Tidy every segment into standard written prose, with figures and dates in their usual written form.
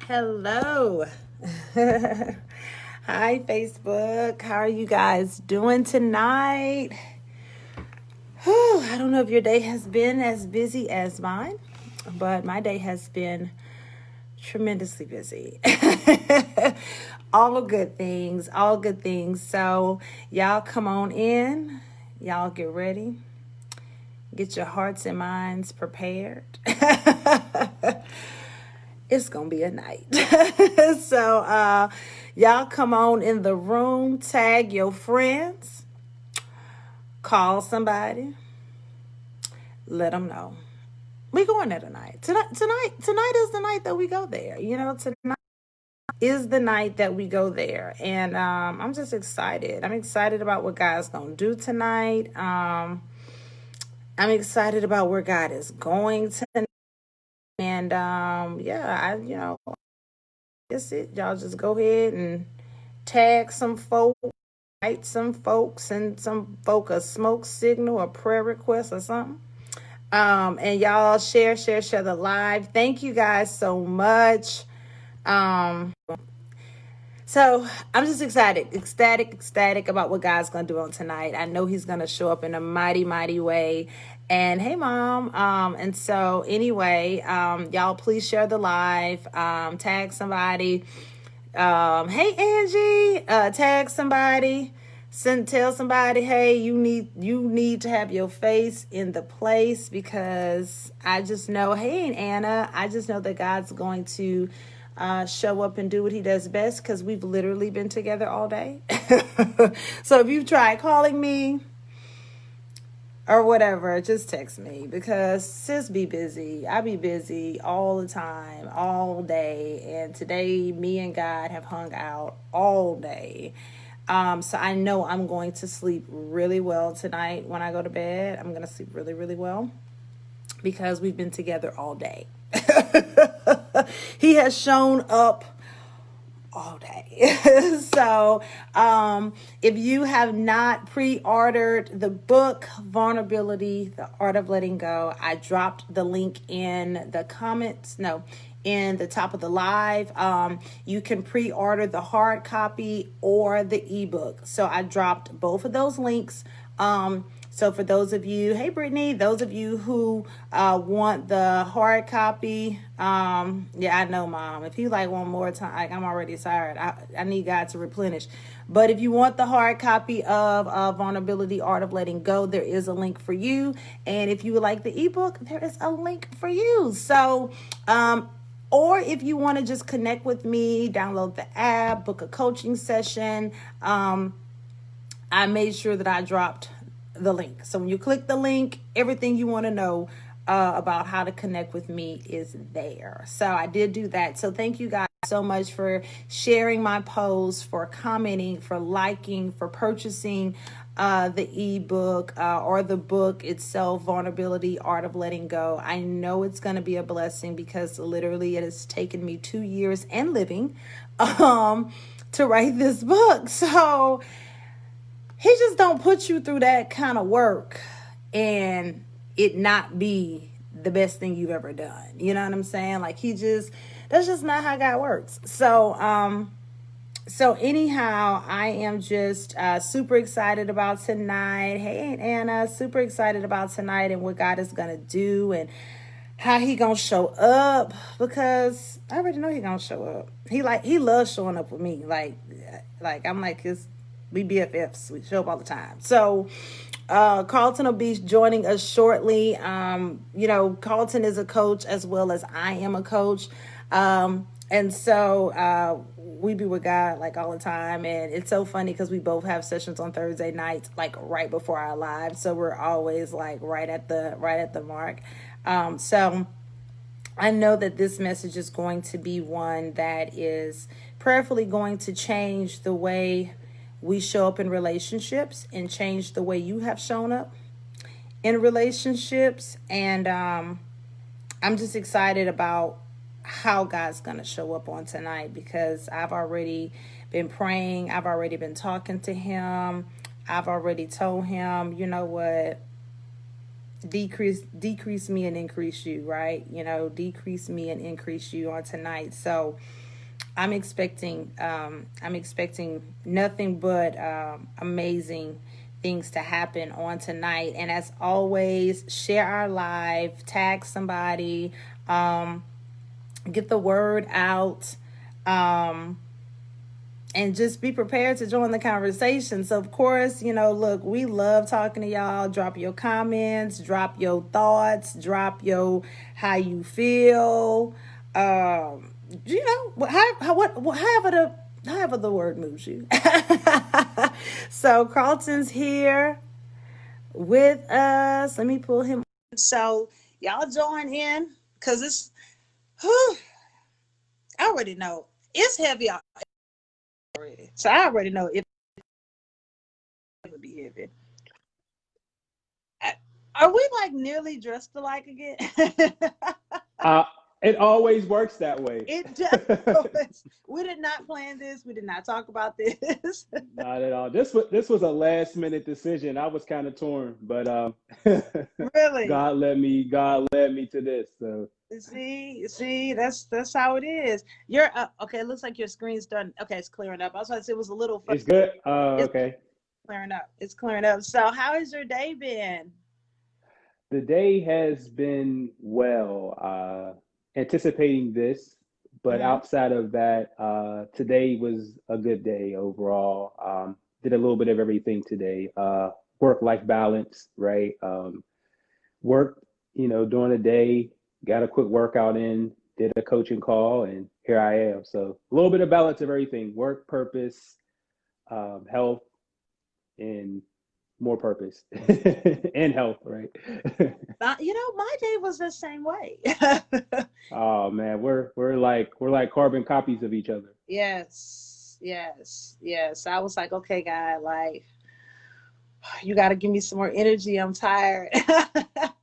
Hello. Hi, Facebook. How are you guys doing tonight? I don't know if your day has been as busy as mine, but my day has been tremendously busy. All good things, all good things. So, y'all come on in. Y'all get ready. Get your hearts and minds prepared. It's gonna be a night. So y'all come on in the room, tag your friends, call somebody, let them know we going there tonight. Tonight is the night that we go there. Tonight is the night that we go there, and I'm just excited. I'm excited about what God's gonna do tonight. I'm excited about where God is going tonight, and that's it. Y'all just go ahead and tag some folks, write some folks, and some folk a smoke signal, a prayer request, or something. And y'all share the live. Thank you guys so much. So I'm just ecstatic about what God's gonna do on tonight. I know He's gonna show up in a mighty way. And hey, Mom. And so anyway, y'all please share the live. Tag somebody. Hey, Angie. Tag somebody. Tell somebody, hey, you need to have your face in the place, because I just know, hey, Anna, I just know that God's going to show up and do what He does best, because we've literally been together all day. So if you've tried calling me or whatever, just text me, because sis be busy. I be busy all the time, all day. And today, me and God have hung out all day. So I know I'm going to sleep really well tonight when I go to bed. I'm going to sleep really well, because we've been together all day. He has shown up all day. So if you have not pre-ordered the book, Vulnerability, The Art of Letting Go, I dropped the link in the comments. No, in the top of the live. You can pre-order the hard copy or the ebook. So I dropped both of those links. So for those of you, hey Brittany, those of you who want the hard copy, yeah, I know, Mom. If you like one more time, like, I'm already tired. I need God to replenish. But if you want the hard copy of Vulnerability, Art of Letting Go, there is a link for you. And if you would like the ebook, there is a link for you. So, or if you want to just connect with me, download the app, book a coaching session, I made sure that I dropped the link. So when you click the link, everything you want to know about how to connect with me is there. So I did do that. So thank you guys so much for sharing my post, for commenting, for liking, for purchasing the ebook or the book itself, Vulnerability, Art of Letting Go. I know it's going to be a blessing, because literally it has taken me 2 years and living to write this book. So He just don't put you through that kind of work and it not be the best thing you've ever done. You know what I'm saying? Like, that's just not how God works. So anyhow, I am just super excited about tonight. Hey, Aunt Anna, super excited about tonight and what God is going to do and how He going to show up, because I already know He going to show up. He loves showing up with me. Like I'm like we BFFs. We show up all the time. So Carlton will be joining us shortly. Carlton is a coach as well as I am a coach. And so we be with God like all the time. And it's so funny because we both have sessions on Thursday nights, like right before our live. So we're always like right at the mark. So I know that this message is going to be one that is prayerfully going to change the way we show up in relationships and change the way you have shown up in relationships. And I'm just excited about how God's going to show up on tonight, because I've already been praying. I've already been talking to Him. I've already told Him, you know what? decrease me and increase you, right? Decrease me and increase you on tonight. So I'm expecting nothing but amazing things to happen on tonight. And as always, share our live, tag somebody, get the word out. Um, and just be prepared to join the conversation. So, of course, look, we love talking to y'all. Drop your comments, drop your thoughts, drop your how you feel. However the word moves you. So, Carlton's here with us. Let me pull him. So, y'all join in because I already know it's heavy already. So, I already know it would be heavy. Are we like nearly dressed alike again? Uh, it always works that way. It does. We did not plan this. We did not talk about this. Not at all. This was a last minute decision. I was kind of torn, but Really? God led me to this. So See, that's how it is. You're okay. It looks like your screen's done. Okay, it's clearing up. I was going to say it was a little. it's good. It's Okay. clearing up. It's clearing up. So, how has your day been? The day has been well. Anticipating this, but Mm-hmm. outside of that, today was a good day overall. Did a little bit of everything today. Work-life balance, right? Worked, during the day, got a quick workout in, did a coaching call, and here I am. So a little bit of balance of everything: work, purpose, health, and more purpose and health, right? My day was the same way. Oh man, we're like carbon copies of each other. Yes, yes, yes. I was like, okay, God, like you got to give me some more energy. I'm tired.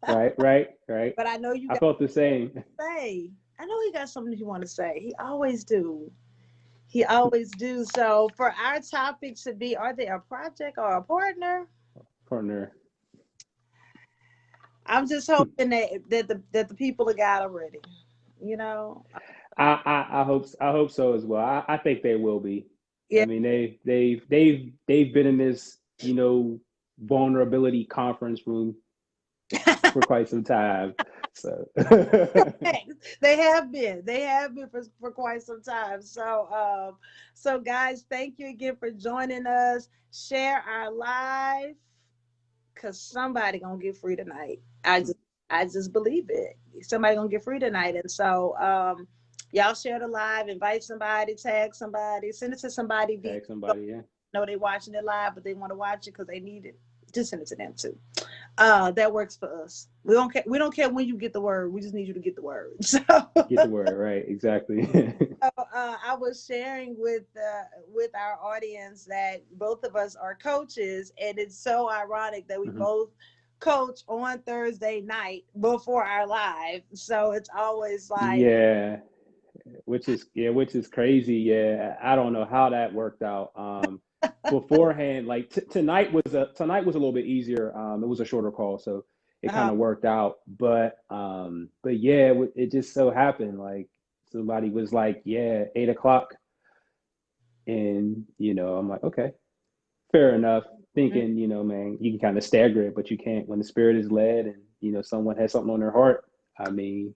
Right, right, right. But I know you I got felt the same. to say. I know he got something he want to say. He always do. He always do. So for our topic to be, are they a project or a partner? Partner. I'm just hoping that the people of God are ready. You know. I hope so as well. I think they will be. I Yeah. mean, they've been in this, vulnerability conference room for quite some time. So They have been. They have been for quite some time. So guys, thank you again for joining us. Share our live because somebody gonna get free tonight. I just believe it. Somebody gonna get free tonight. And so y'all share the live, invite somebody, tag somebody, send it to somebody. tag somebody, yeah. Know they watching it live, but they want to watch it because they need it. Just send it to them too. That works for us. We don't care. We don't care when you get the word. We just need you to get the word. So, Get the word right, exactly. I was sharing with our audience that both of us are coaches, and it's so ironic that we Mhm. both coach on Thursday night before our live. So it's always like, Yeah, which is crazy. Yeah, I don't know how that worked out. Beforehand, like tonight was a little bit easier. It was a shorter call, so it kind uh, of worked out. But yeah, it just so happened like somebody was like, yeah, 8 o'clock, and I'm like, okay, fair enough. Thinking, man, you can kind of stagger it, but you can't when the spirit is led and someone has something on their heart. I mean,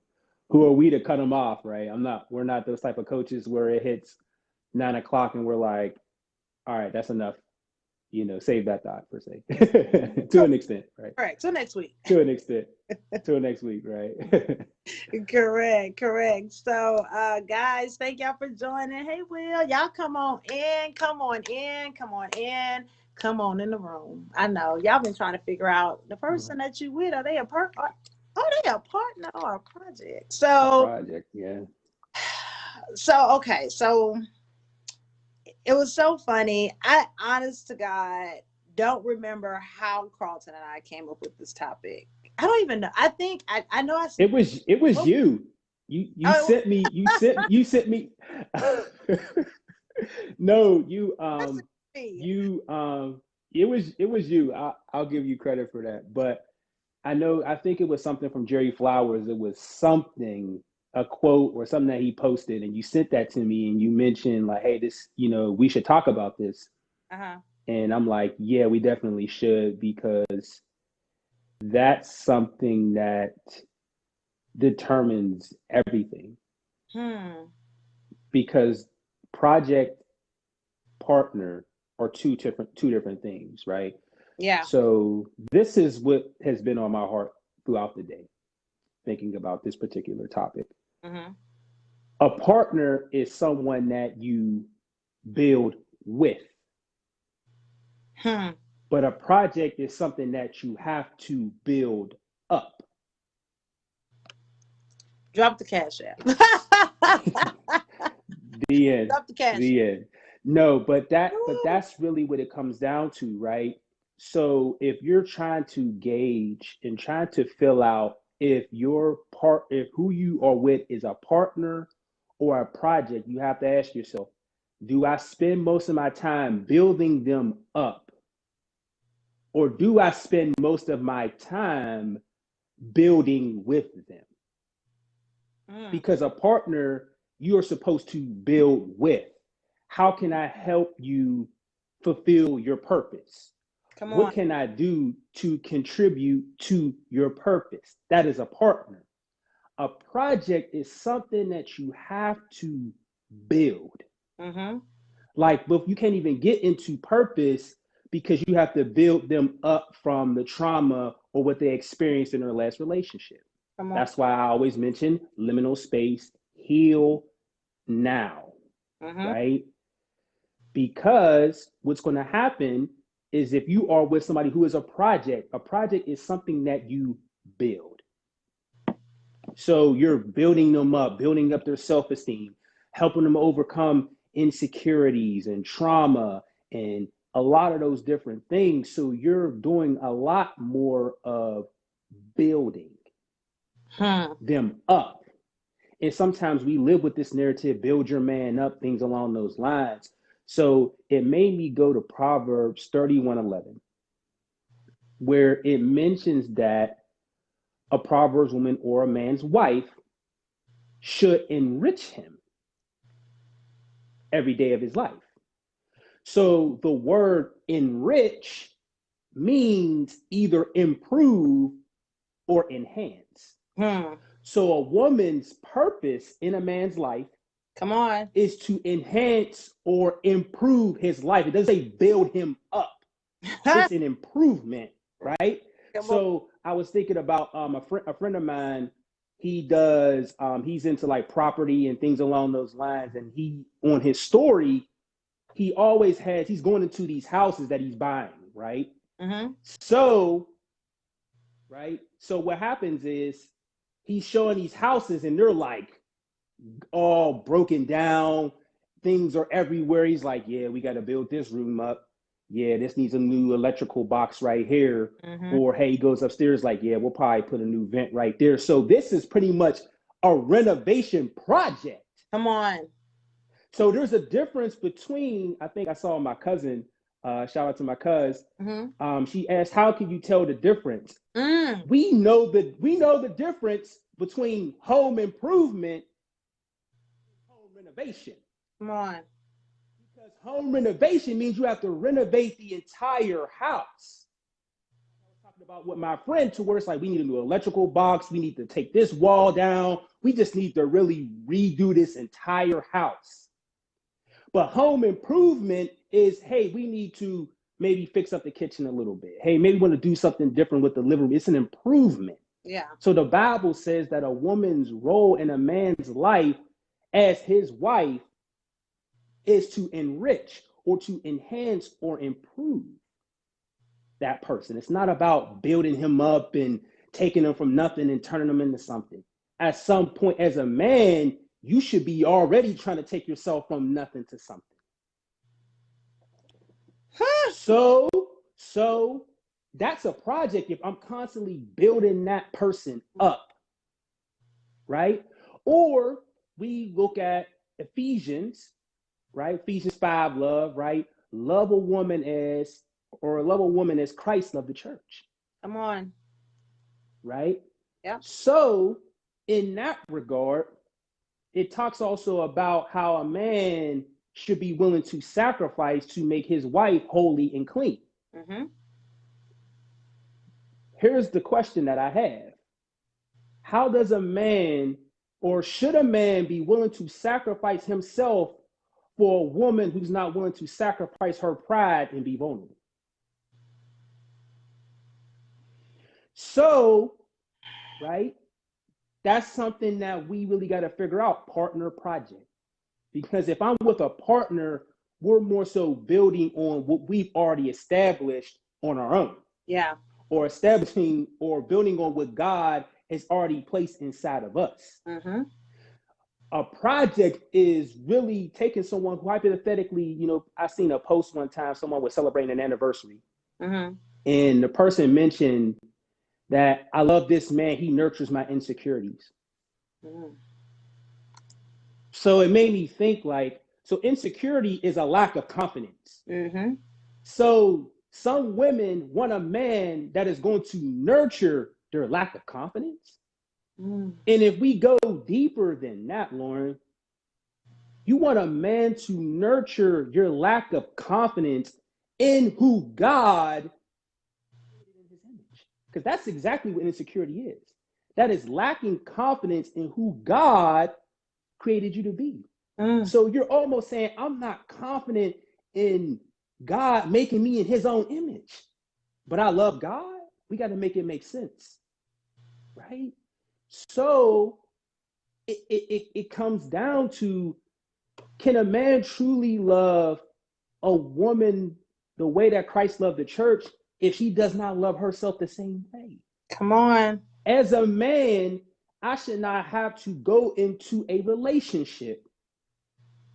who are we to cut them off, right? We're not those type of coaches where it hits 9 o'clock and we're like, all right, that's enough. Save that thought per se, to an extent, right? correct. So next week. To an extent, to next week, right? Correct. So, guys, thank y'all for joining. Hey, Will, y'all come on in, come on in the room. I know y'all been trying to figure out the person that you with. Are they a partner or a project? A So, project, yeah. okay, so it was so funny. I, honest to God, don't remember how Carlton and I came up with this topic. I don't even know. I think I know I said, It was oh, you. You oh, sent me. You sent me. No, me. you it was you. I'll give you credit for that. But I think it was something from Jerry Flowers. It was something, a quote or something that he posted, and you sent that to me, and you mentioned like, hey, this, we should talk about this. Uh-huh. And I'm like, yeah, we definitely should, because that's something that determines everything. Hmm. Because project, partner are two different things, right? Yeah. So this is what has been on my heart throughout the day, thinking about this particular topic. Mm-hmm. A partner is someone that you build with, Hmm. but a project is something that you have to build up. Drop the cash app. The end. Drop the cash The app. end. No, but Woo. that's really what it comes down to, right? So if you're trying to gauge and trying to fill out if who you are with is a partner or a project, you have to ask yourself, do I spend most of my time building them up, or do I spend most of my time building with them? Mm. Because a partner, you are supposed to build with. How can I help you fulfill your purpose? Come What on. can I do to contribute to your purpose? That is a partner. A project is something that you have to build. Mm-hmm. Like, but you can't even get into purpose because you have to build them up from the trauma or what they experienced in their last relationship. Come on. That's why I always mention liminal space, heal now, Mm-hmm. right? Because what's going to happen is if you are with somebody who is a project is something that you build. So you're building them up, building up their self esteem, helping them overcome insecurities and trauma and a lot of those different things. So you're doing a lot more of building Hmm. them up. And sometimes we live with this narrative, build your man up, things along those lines. So it made me go to Proverbs 31:11, where it mentions that a Proverbs woman or a man's wife should enrich him every day of his life. So the word enrich means either improve or enhance. Hmm. So a woman's purpose in a man's life Come on. is to enhance or improve his life. It doesn't say build him up. It's an improvement, right? Come on. So I was thinking about a friend of mine. He's into like property and things along those lines. And he, on his story, he's going into these houses that he's buying, right? Mm-hmm. So, right. So what happens is he's showing these houses and they're like all broken down. Things are everywhere. He's like, yeah, we got to build this room up. Yeah, this needs a new electrical box right here. Mm-hmm. Or hey, he goes upstairs, like, yeah, we'll probably put a new vent right there. So this is pretty much a renovation project. Come on. So there's a difference between, I think I saw my cousin, shout out to my cousin. Mm-hmm. She asked, how can you tell the difference? Mm. We know the difference between home improvement and home renovation. Come on. Because home renovation means you have to renovate the entire house. I was talking about with my friend to where it's like we need a new electrical box, we need to take this wall down, we just need to really redo this entire house. But home improvement is, hey, we need to maybe fix up the kitchen a little bit. Hey, maybe we want to do something different with the living room. It's an improvement. Yeah. So the Bible says that a woman's role in a man's life as his wife is to enrich or to enhance or improve that person. It's not about building him up and taking him from nothing and turning him into something. At some point, as a man, you should be already trying to take yourself from nothing to something. So, so that's a project if I'm constantly building that person up, right? Or we look at Ephesians, right? Ephesians 5, love, right? Love a woman as Christ loved the church. Come on. right? Yeah. So, in that regard, it talks also about how a man should be willing to sacrifice to make his wife holy and clean. Mm-hmm. Here's the question that I have: how does a man, or should a man, be willing to sacrifice himself for a woman who's not willing to sacrifice her pride and be vulnerable? So, right, that's something that we really got to figure out, partner project. Because if I'm with a partner, we're more so building on what we've already established on our own. Yeah. Or establishing or building on what God has already placed inside of us. Mm-hmm. A project is really taking someone who hypothetically, I seen a post one time, someone was celebrating an anniversary. Mm-hmm. And the person mentioned that I love this man, he nurtures my insecurities. Mm-hmm. So it made me think like, so insecurity is a lack of confidence. Mm-hmm. So some women want a man that is going to nurture their lack of confidence. Mm-hmm. And if we go deeper than that, Lauren, you want a man to nurture your lack of confidence in who God created in his image. Because that's exactly what insecurity is. That is lacking confidence in who God created you to be. Mm. So you're almost saying, I'm not confident in God making me in his own image, but I love God. We got to make it make sense, right? So it comes down to, can a man truly love a woman the way that Christ loved the church if she does not love herself the same way? Come on. As a man, I should not have to go into a relationship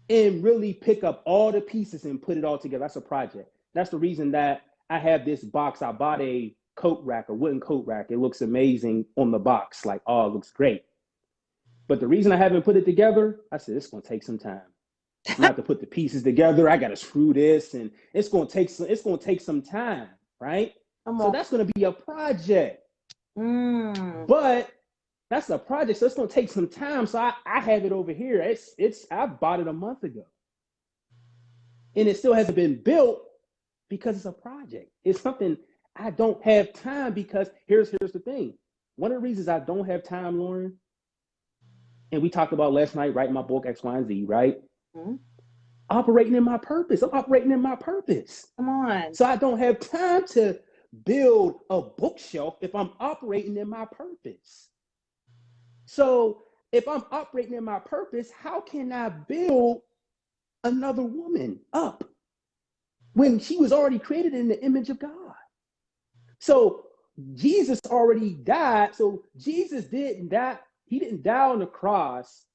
and really pick up all the pieces and put it all together. That's a project. That's the reason that I have this box. I bought a coat rack, a wooden coat rack. It looks amazing on the box. Like, oh, it looks great. But the reason I haven't put it together, I said, it's going to take some time. I'm not to put the pieces together. I got to screw this, and it's going to take some time, right? Come So on. that's going to be a project. Mm. But that's a project, so it's going to take some time. So I have it over here. I bought it a month ago, and it still hasn't been built because it's a project. It's something I don't have time, because here's the thing. One of the reasons I don't have time, Lauren, and we talked about last night, writing my book X, Y, and Z, right? Mm. Operating in my purpose. I'm operating in my purpose. Come on. So I don't have time to build a bookshelf if I'm operating in my purpose. So if I'm operating in my purpose, how can I build another woman up when she was already created in the image of God? So Jesus already died. So Jesus didn't die. He didn't die on the cross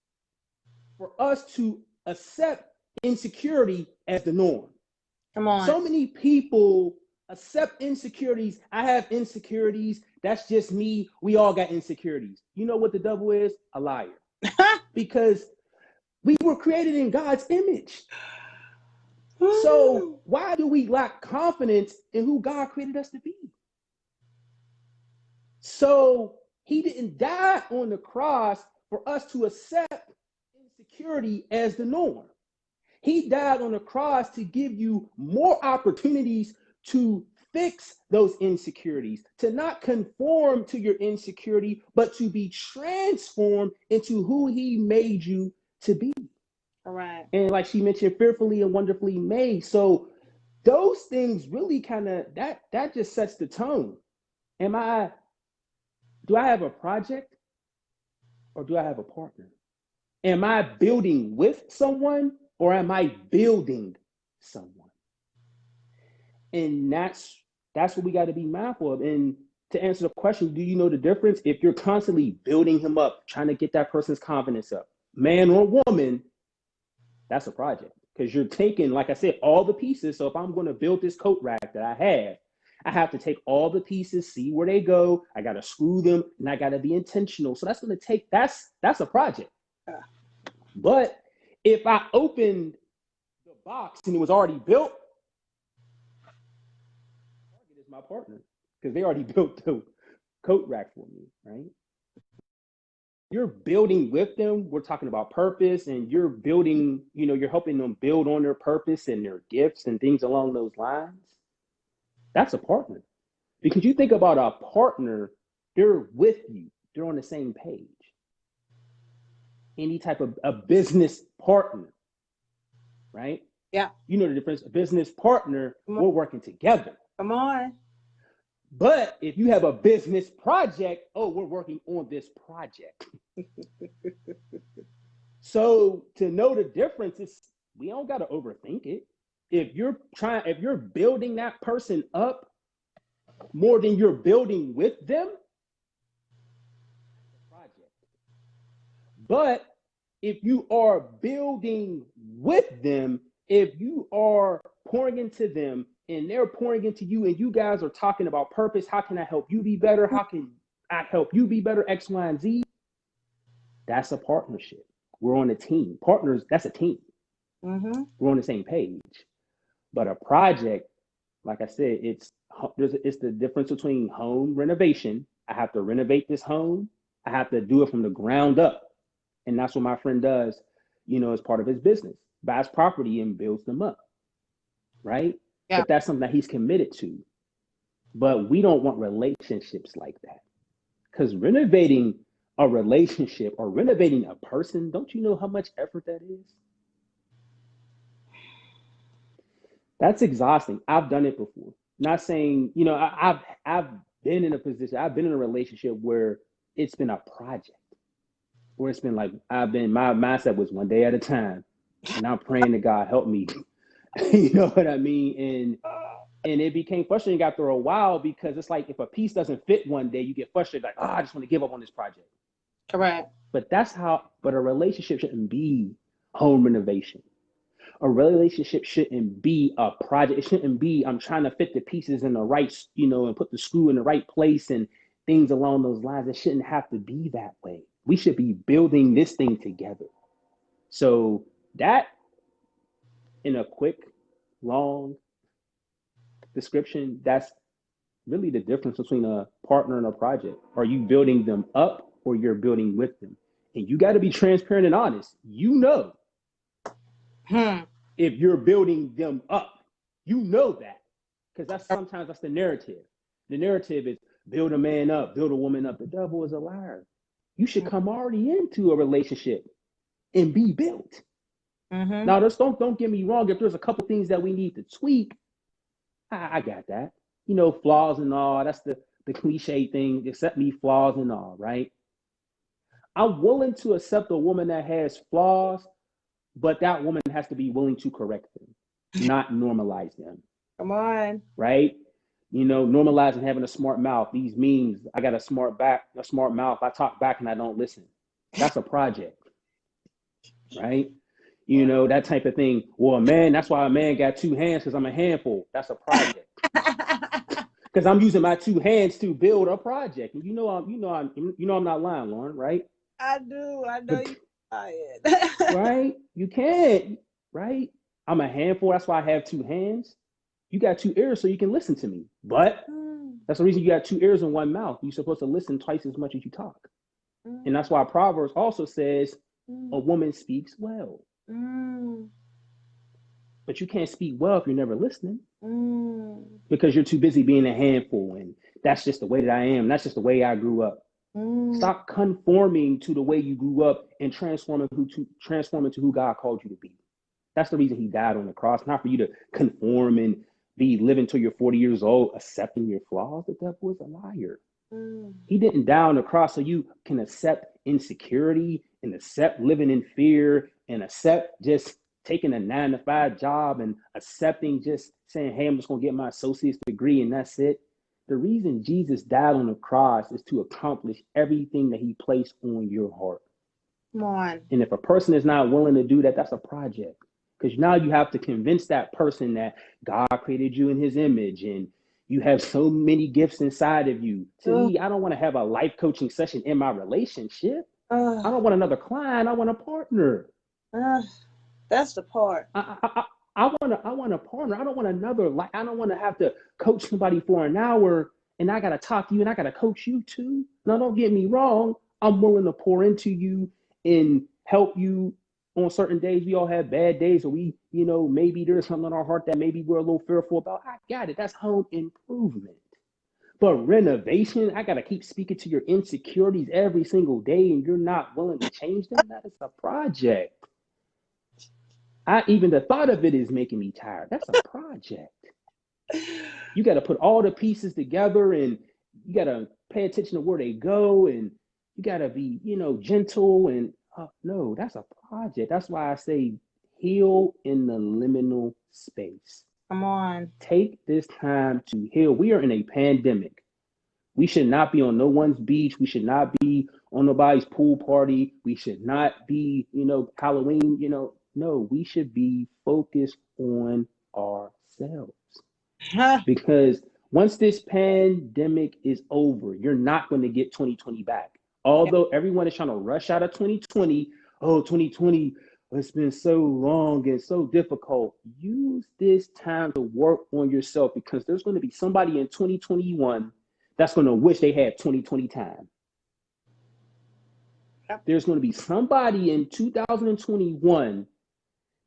for us to accept insecurity as the norm. Come on. So many people accept insecurities. I have insecurities. That's just me. We all got insecurities. You know what the devil is? A liar. Because we were created in God's image. So why do we lack confidence in who God created us to be? So he didn't die on the cross for us to accept insecurity as the norm. He died on the cross to give you more opportunities to fix those insecurities, to not conform to your insecurity, but to be transformed into who he made you to be. All right. And like she mentioned, fearfully and wonderfully made. So those things really kind of, that just sets the tone. Do I have a project, or do I have a partner? Am I building with someone, or am I building someone? And that's what we got to be mindful of. And to answer the question, do you know the difference? If you're constantly building him up, trying to get that person's confidence up, man or woman, that's a project, because you're taking, like I said, all the pieces. So if I'm going to build this coat rack that I have to take all the pieces, see where they go. I got to screw them, and I got to be intentional. So that's going to take, that's a project. But if I opened the box and it was already built, Target is my partner, because they already built coat rack for me, right? You're building with them. We're talking about purpose, and you're building, you're helping them build on their purpose and their gifts and things along those lines. That's a partner. Because you think about a partner, they're with you, they're on the same page. Any type of a business partner, right? Yeah. You know the difference. A business partner, we're working together. Come on. But if you have a business project, oh, we're working on this project. So to know the difference is we don't got to overthink it. If you're building that person up more than you're building with them, that's a project. But if you are building with them, if you are pouring into them and they're pouring into you and you guys are talking about purpose, how can I help you be better? How can I help you be better? X, Y, and Z. That's a partnership. We're on a team. Partners, that's a team. Mm-hmm. We're on the same page. But a project, like I said, it's the difference between home renovation. I have to renovate this home. I have to do it from the ground up. And that's what my friend does, as part of his business. Buys property and builds them up. Right? Yeah. But that's something that he's committed to. But we don't want relationships like that. Because renovating a relationship or renovating a person, don't you know how much effort that is? That's exhausting. I've done it before. Not saying, I've been in a position, I've been in a relationship where it's been a project. Where it's been like, my mindset was one day at a time. And I'm praying to God, help me. You know what I mean? And it became frustrating after a while because it's like if a piece doesn't fit one day, you get frustrated, like, I just want to give up on this project. Correct. But but a relationship shouldn't be home renovation. A relationship shouldn't be a project. It shouldn't be, I'm trying to fit the pieces in the right, and put the screw in the right place and things along those lines. It shouldn't have to be that way. We should be building this thing together. So that, in a quick, long description, that's really the difference between a partner and a project. Are you building them up or you're building with them? And you got to be transparent and honest. If you're building them up, that. Because sometimes that's the narrative. The narrative is build a man up, build a woman up. The devil is a liar. You should come already into a relationship and be built. Mm-hmm. Now, just don't get me wrong. If there's a couple things that we need to tweak, I got that. Flaws and all. That's the cliche thing. Accept me, flaws and all, right? I'm willing to accept a woman that has flaws, but that woman has to be willing to correct them, not normalize them. Come on. Right? Normalizing having a smart mouth. These memes, I got a smart mouth. I talk back and I don't listen. That's a project. Right? That type of thing. Well, man, that's why a man got two hands, because I'm a handful. That's a project. Because I'm using my two hands to build a project. And I'm not lying, Lauren, right? I do. I know you're lying. Right? You can't. Right? I'm a handful. That's why I have two hands. You got two ears so you can listen to me. But that's the reason you got two ears and one mouth. You're supposed to listen twice as much as you talk. And that's why Proverbs also says a woman speaks well. But you can't speak well if you're never listening. Because you're too busy being a handful. And that's just the way that I am. That's just the way I grew up. Stop conforming to the way you grew up and transform into who God called you to be. That's the reason he died on the cross, not for you to conform and be living till you're 40 years old, accepting your flaws. The devil is a liar. He didn't die on the cross so you can accept insecurity and accept living in fear and accept just taking a 9-to-5 job and accepting just saying, hey, I'm just going to get my associate's degree and that's it. The reason Jesus died on the cross is to accomplish everything that he placed on your heart. Come on. And if a person is not willing to do that, that's a project. Because now you have to convince that person that God created you in his image and you have so many gifts inside of you. To me, I don't want to have a life coaching session in my relationship. I don't want another client. I want a partner. That's the part. I want a partner. I don't want I don't want to have to coach somebody for an hour and I got to talk to you and I got to coach you too. Now, don't get me wrong. I'm willing to pour into you and help you on certain days. We all have bad days, or we, maybe there's something in our heart that maybe we're a little fearful about. I got it. That's home improvement. But renovation, I got to keep speaking to your insecurities every single day, and you're not willing to change them. That is a project. Even the thought of it is making me tired. That's a project. You got to put all the pieces together, and you got to pay attention to where they go, and you got to be, gentle. And no, that's a project. That's why I say heal in the liminal space. Come on. Take this time to heal. We are in a pandemic. We should not be on no one's beach. We should not be on nobody's pool party. We should not be, Halloween, no, we should be focused on ourselves. Because once this pandemic is over, you're not going to get 2020 back. Although everyone is trying to rush out of 2020. Oh, 2020, it's been so long and so difficult. Use this time to work on yourself, because there's going to be somebody in 2021 that's going to wish they had 2020 time. There's going to be somebody in 2021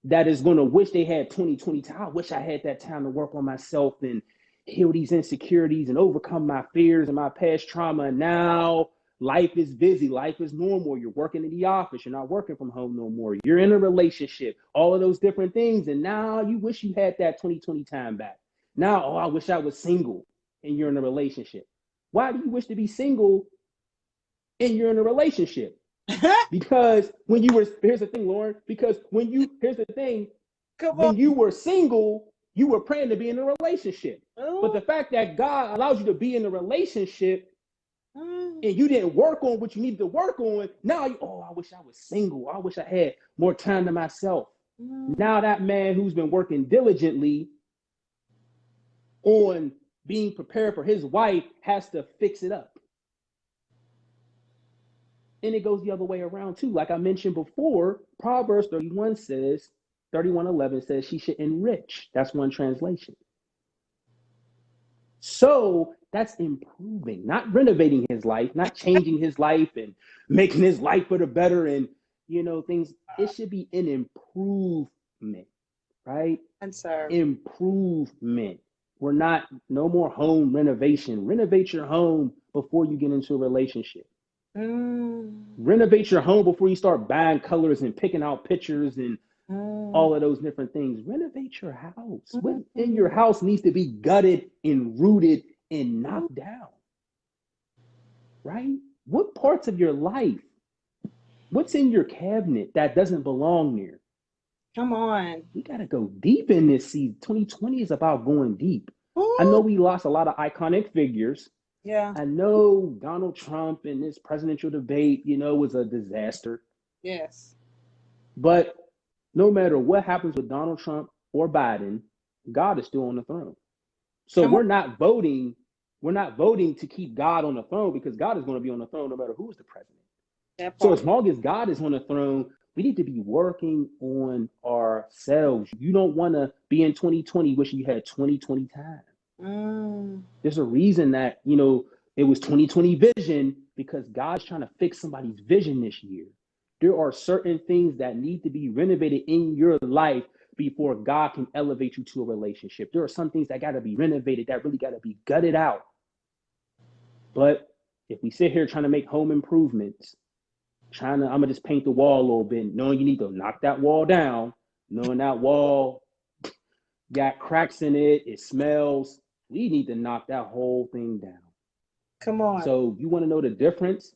that is going to wish they had 2020 time. I wish I had that time to work on myself and heal these insecurities and overcome my fears and my past trauma. And now life is busy. Life is normal. You're working in the office. You're not working from home no more. You're in a relationship, all of those different things. And now you wish you had that 2020 time back. Now, I wish I was single, and you're in a relationship. Why do you wish to be single and you're in a relationship? Because here's the thing, Lauren, when you were single, you were praying to be in a relationship. Ooh. But the fact that God allows you to be in a relationship and you didn't work on what you needed to work on, now I wish I was single. I wish I had more time to myself. Now that man who's been working diligently on being prepared for his wife has to fix it up. And it goes the other way around too. Like I mentioned before, Proverbs 31:11 says she should enrich. That's one translation. So that's improving, not renovating his life, not changing his life and making his life for the better and, things. It should be an improvement, right? And sir. Improvement. No more home renovation. Renovate your home before you get into a relationship. Renovate your home before you start buying colors and picking out pictures and all of those different things. Renovate your house. What in your house needs to be gutted and rooted and knocked down? Right? What parts of your life? What's in your cabinet that doesn't belong there? Come on. We got to go deep in this season. 2020 is about going deep. Ooh. I know we lost a lot of iconic figures. Yeah. I know Donald Trump and this presidential debate, was a disaster. Yes. But no matter what happens with Donald Trump or Biden, God is still on the throne. So we're not voting to keep God on the throne, because God is going to be on the throne no matter who's the president. So as long as God is on the throne, we need to be working on ourselves. You don't want to be in 2020 wishing you had 2020 time. There's a reason that, it was 2020 vision, because God's trying to fix somebody's vision this year. There are certain things that need to be renovated in your life before God can elevate you to a relationship. There are some things that got to be renovated, that really got to be gutted out. But if we sit here trying to make home improvements, I'm going to just paint the wall a little bit, knowing you need to knock that wall down, knowing that wall got cracks in it, it smells. We need to knock that whole thing down. Come on. So you want to know the difference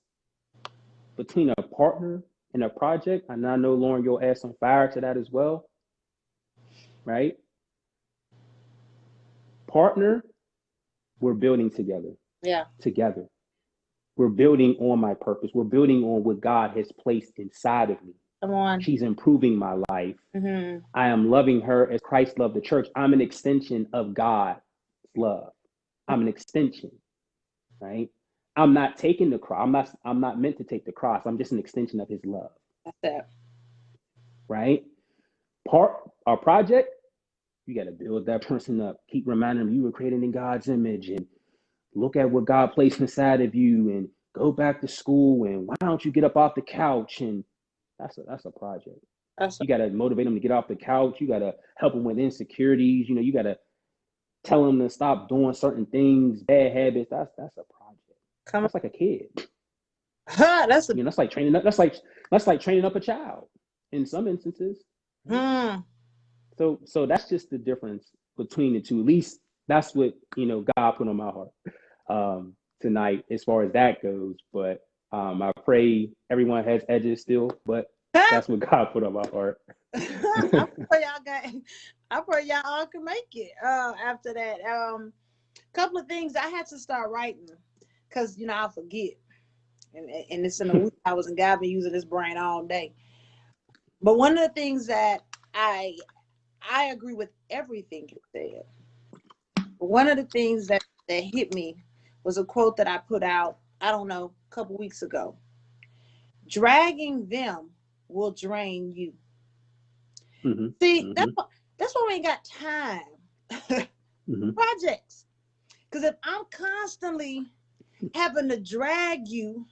between a partner and a project? And I know, Lauren, you'll add some fire to that as well, right? Partner, we're building together. Yeah. Together. We're building on my purpose. We're building on what God has placed inside of me. Come on. She's improving my life. Mm-hmm. I am loving her as Christ loved the church. I'm an extension of God's love. I'm an extension, right? I'm not taking the cross. I'm not meant to take the cross. I'm just an extension of his love. That's it. Right? Our project, you got to build that person up. Keep reminding them you were created in God's image, and look at what God placed inside of you and go back to school and why don't you get up off the couch? And that's a project. That's You got to motivate them to get off the couch. You got to help them with insecurities. You know, you got to tell them to stop doing certain things, bad habits. That's a project. come That's like a kid. on. That's a You know, that's like training up. That's like training up a child in some instances. mm, So that's just the difference between the two. At least that's what God put on my heart tonight, as far as that goes. But I pray everyone has edges still, but that's what God put on my heart. I pray y'all all can make it after that. Couple of things I had to start writing because I'll forget. And it's in a week I was in God been using this brain all day. But one of the things that I agree with everything you said. One of the things that hit me was a quote that I put out, I don't know, a couple weeks ago. Dragging them will drain you. Mm-hmm. See, Mm-hmm. that's why we ain't got time. Mm-hmm. Projects. Because if I'm constantly having to drag you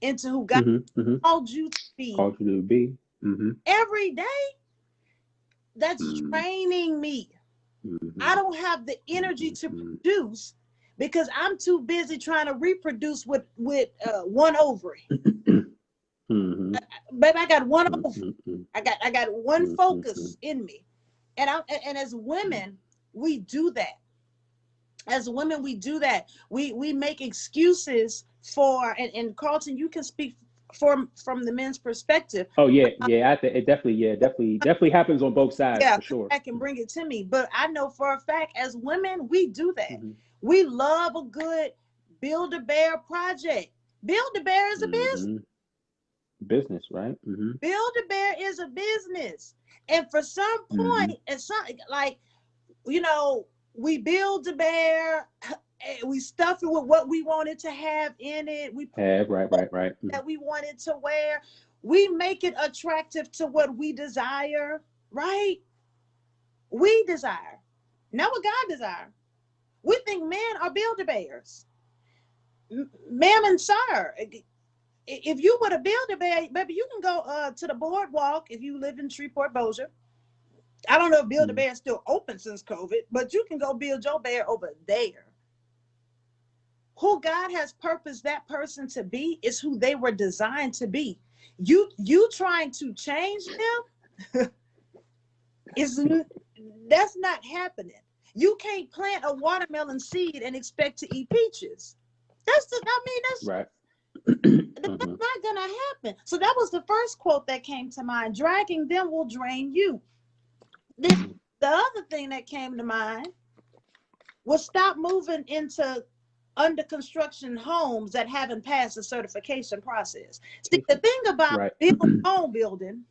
into who God Mm-hmm. called you to be Called you to be. Mm-hmm. every day, that's Mm-hmm. draining me. Mm-hmm. I don't have the energy to produce because I'm too busy trying to reproduce with one ovary. Mm-hmm. Baby, I got one ovary. Mm-hmm. I got one Mm-hmm. focus in me. And as women, we do that. As women, we do that. We make excuses for and Carlton, you can speak from the men's perspective. Oh yeah. I think it definitely happens on both sides Yeah, for come sure. back and bring it to me. But I know for a fact, as women, we do that. Mm-hmm. We love a good Build-A-Bear project. Build-A-Bear is a business. Mm-hmm. Business, right? Mm-hmm. Build-A-Bear is a business. And for some Mm-hmm. point, it's something like, we build a bear, we stuff it with what we wanted to have in it. We put Have right. Mm-hmm. that we wanted to wear. We make it attractive to what we desire, right? We desire, not what God desire. We think men are Build-A-Bears. Ma'am and sir, if you were to build a bear, baby, you can go to the boardwalk if you live in Shreveport, Bossier. I don't know if Build-A-Bear is still open since COVID, but you can go build your bear over there. Who God has purposed that person to be is who they were designed to be. You trying to change them that's not happening. You can't plant a watermelon seed and expect to eat peaches. That's Right. that's Mm-hmm. not gonna happen. So that was the first quote that came to mind. Dragging them will drain you. The other thing that came to mind was stop moving into under construction homes that haven't passed the certification process. See, the thing about Right. home building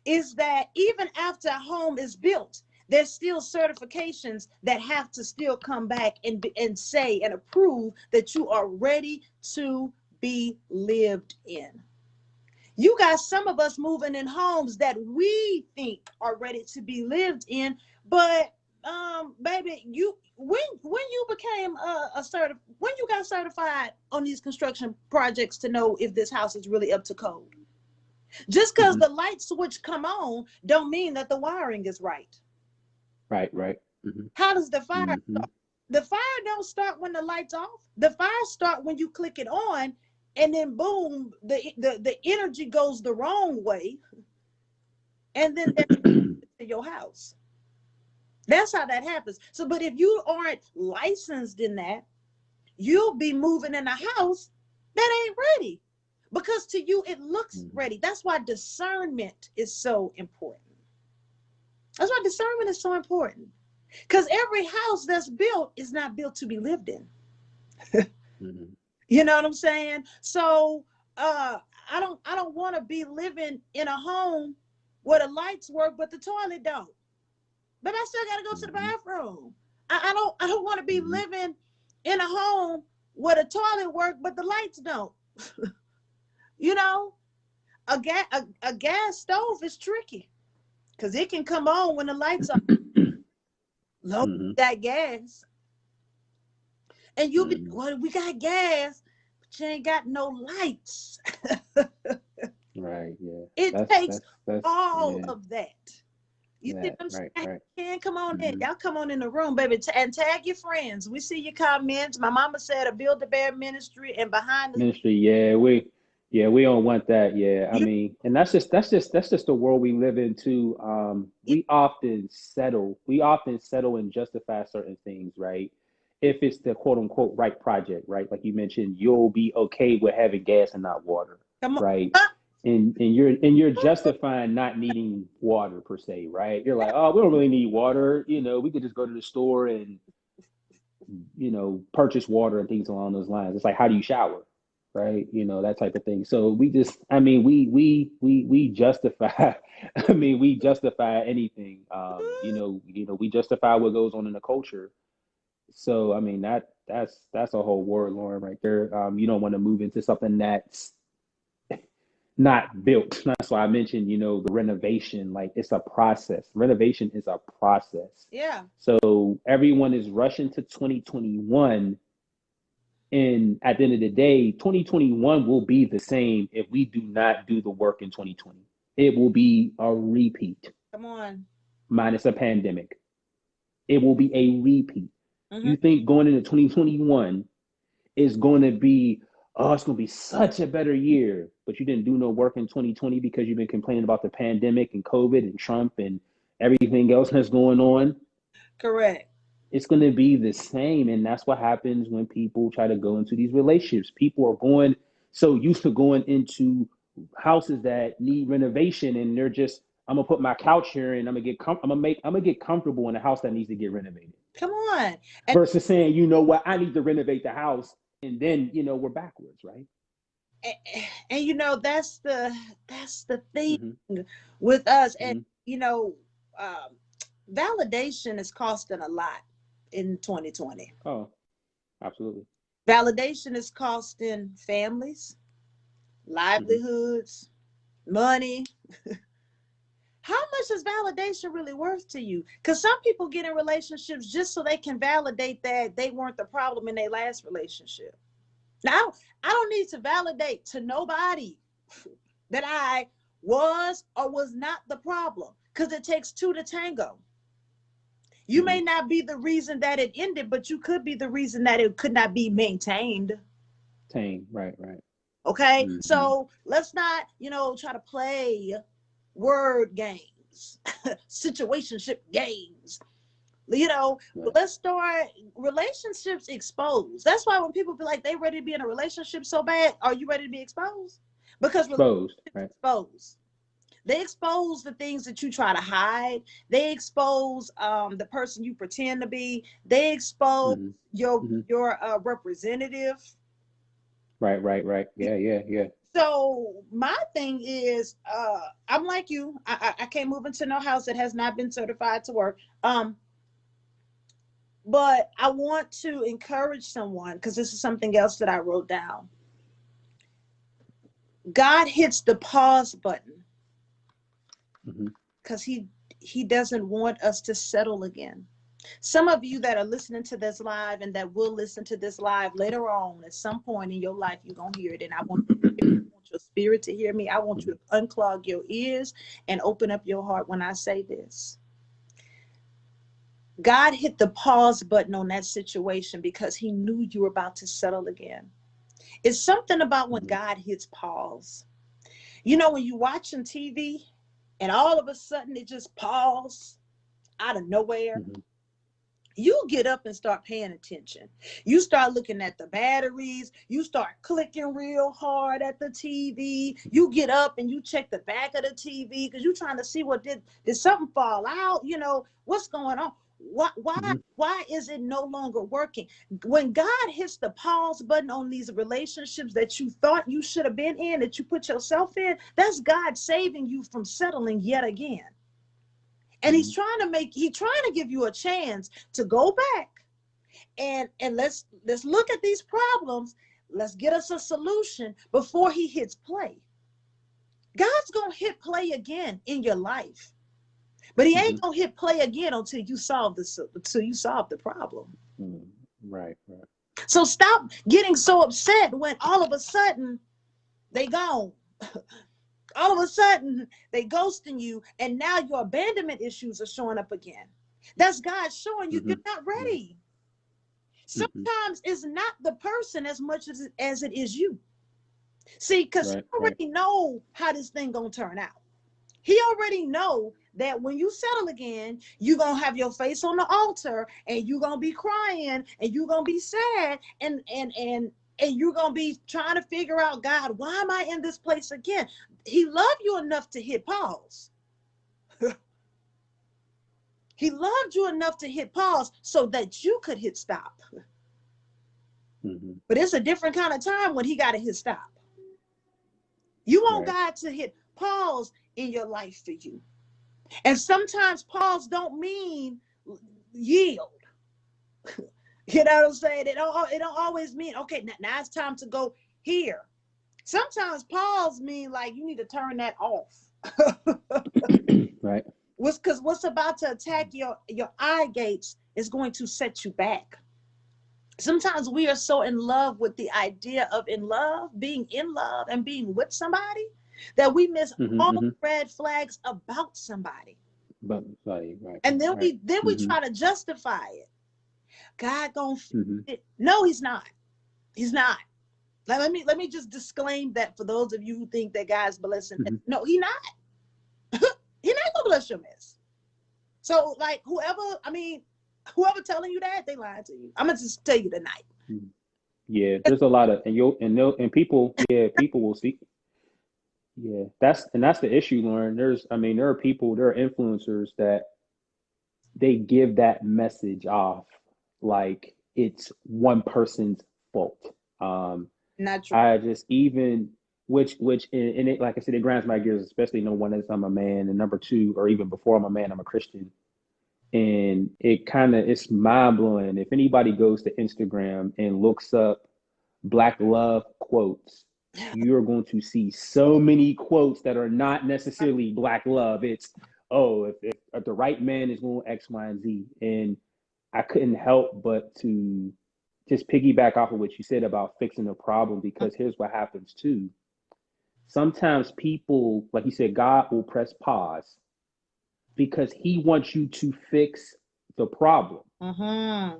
is that even after a home is built, there's still certifications that have to still come back and say and approve that you are ready to be lived in. You got some of us moving in homes that we think are ready to be lived in, but baby, when you became when you got certified on these construction projects to know if this house is really up to code. Just because Mm-hmm. the light switch come on don't mean that the wiring is right. Right. Mm-hmm. How does the fire Mm-hmm. start? The fire don't start when the light's off. The fire start when you click it on, and then boom, the energy goes the wrong way, and then there's to your house. That's how that happens. So, but if you aren't licensed in that, you'll be moving in a house that ain't ready because to you it looks ready. That's why discernment is so important. That's why discernment is so important. Because every house that's built is not built to be lived in. Mm-hmm. You know what I'm saying? So I don't want to be living in a home where the lights work but the toilet don't. But I still gotta go to the bathroom. I don't want to be living in a home where the toilet work but the lights don't. You know, a gas stove is tricky because it can come on when the lights are low. Mm-hmm. That gas. And you'll be, Mm-hmm. well, we got gas, but you ain't got no lights. Right. Yeah. It That's takes that's all yeah. of that. You see That what I'm right. saying? Right. Can come on in. Mm-hmm. Y'all come on in the room, baby, and tag your friends. We see your comments. My mama said a Build a Bear ministry, and behind the Ministry. Yeah, we don't want that. Yeah. I you, mean, and that's just the world we live in too. We often settle and justify certain things, right? If it's the quote unquote right project, right? Like you mentioned, you'll be okay with having gas and not water, come on. right? And you're justifying not needing water per se, right? You're like, oh, we don't really need water. We could just go to the store and purchase water and things along those lines. It's like, how do you shower? Right? That type of thing. So we just, I mean, we justify, I mean, we justify anything. We justify what goes on in the culture. So, I mean, that's a whole word, Lauren, right there. You don't want to move into something that's not built. That's why I mentioned, the renovation, like it's a process. Renovation is a process. Yeah, So everyone is rushing to 2021. And at the end of the day, 2021 will be the same if we do not do the work in 2020. It will be a repeat, come on. minus a pandemic. It will be a repeat. Hmm. You think going into 2021 is going to be, oh, it's going to be such a better year, but you didn't do no work in 2020 because you've been complaining about the pandemic and COVID and Trump and everything else that's going on. Correct. It's going to be the same. And that's what happens when people try to go into these relationships. People are going so used to going into houses that need renovation, and they're just, I'm gonna put my couch here and I'm gonna get comfortable in a house that needs to get renovated. Come on. And Versus saying, you know what, I need to renovate the house, and then we're backwards, right? and that's the thing Mm-hmm. with us. And Mm-hmm. you know, um, validation is costing a lot in 2020. Oh, absolutely. Validation is costing families, Mm-hmm. livelihoods, money. How much is validation really worth to you? Because some people get in relationships just so they can validate that they weren't the problem in their last relationship. Now, I don't need to validate to nobody that I was or was not the problem, because it takes two to tango. You Mm-hmm. may not be the reason that it ended, but you could be the reason that it could not be maintained. Tame, right, right. Okay, Mm-hmm. so let's not, try to play word games, situationship games. Right. Let's start relationships exposed. That's why when people be like they ready to be in a relationship so bad, are you ready to be exposed? Because Exposed, relationships right? exposed. They expose the things that you try to hide. They expose the person you pretend to be. They expose Mm-hmm. your Mm-hmm. your representative. Right, right, right. Yeah, yeah, yeah. So my thing is, I'm like you. I can't move into no house that has not been certified to work. But I want to encourage someone, because this is something else that I wrote down. God hits the pause button Mm-hmm. because he doesn't want us to settle again. Some of you that are listening to this live and that will listen to this live later on, at some point in your life, you're going to hear it. And I want your spirit to hear me. I want you to unclog your ears and open up your heart when I say this. God hit the pause button on that situation because he knew you were about to settle again. It's something about when Mm-hmm. God hits pause. When you're watching TV and all of a sudden it just paused out of nowhere, Mm-hmm. you get up and start paying attention. You start looking at the batteries. You start clicking real hard at the TV. You get up and you check the back of the TV because you're trying to see what did something fall out? What's going on? Why, why, Mm-hmm. why is it no longer working? When God hits the pause button on these relationships that you thought you should have been in, that you put yourself in, that's God saving you from settling yet again. And Mm-hmm. he's trying to give you a chance to go back and let's look at these problems. Let's get us a solution before he hits play. God's gonna hit play again in your life, but he Mm-hmm. ain't gonna hit play again until you solve the problem. Mm-hmm. Right, right. So stop getting so upset when all of a sudden they gone. All of a sudden they ghosting you, and now your abandonment issues are showing up again. That's God showing you Hmm. you're not ready. Hmm. Sometimes it's not the person as much as it is you. See, because he Right, right. already know how this thing gonna turn out. He already know that when you settle again, you gonna have your face on the altar, and you gonna be crying, and you gonna be sad, and you're gonna be trying to figure out, God, why am I in this place again? He loved you enough to hit pause. He loved you enough to hit pause so that you could hit stop. Hmm. But it's a different kind of time when he got to hit stop. You want Right. God to hit pause in your life for you. And sometimes pause don't mean yield. You know what I'm saying? It don't always mean, okay, now it's time to go here. Sometimes pause mean like you need to turn that off. Right. Because what's about to attack your eye gates is going to set you back. Sometimes we are so in love with the idea of in love, being in love and being with somebody, that we miss Hmm. all Hmm. red flags about somebody. But like, right, And then right. we Hmm. try to justify it. God gonna fix Hmm. it. No, he's not. He's not. Now, let me just disclaim that for those of you who think that God's blessing. Hmm. No, he not. He not gonna bless your mess. So like whoever telling you that, they lying to you. I'm gonna just tell you tonight. Yeah, there's a lot of, and you'll and no and people, yeah, people will see. Yeah, that's the issue, Lauren. I mean, there are influencers that they give that message off like it's one person's fault. Um, Not true. I just even which and it, like I said, it grinds my gears, especially no one as I'm a man, and number two, or even before I'm a man, I'm a Christian, and it's mind blowing. If anybody goes to Instagram and looks up Black love quotes, you're going to see so many quotes that are not necessarily Black love. It's, oh, if the right man is going X, Y, and Z. And I couldn't help but to just piggyback off of what you said about fixing the problem, because here's what happens too. Sometimes people, like you said, God will press pause because he wants you to fix the problem. Mm-hmm.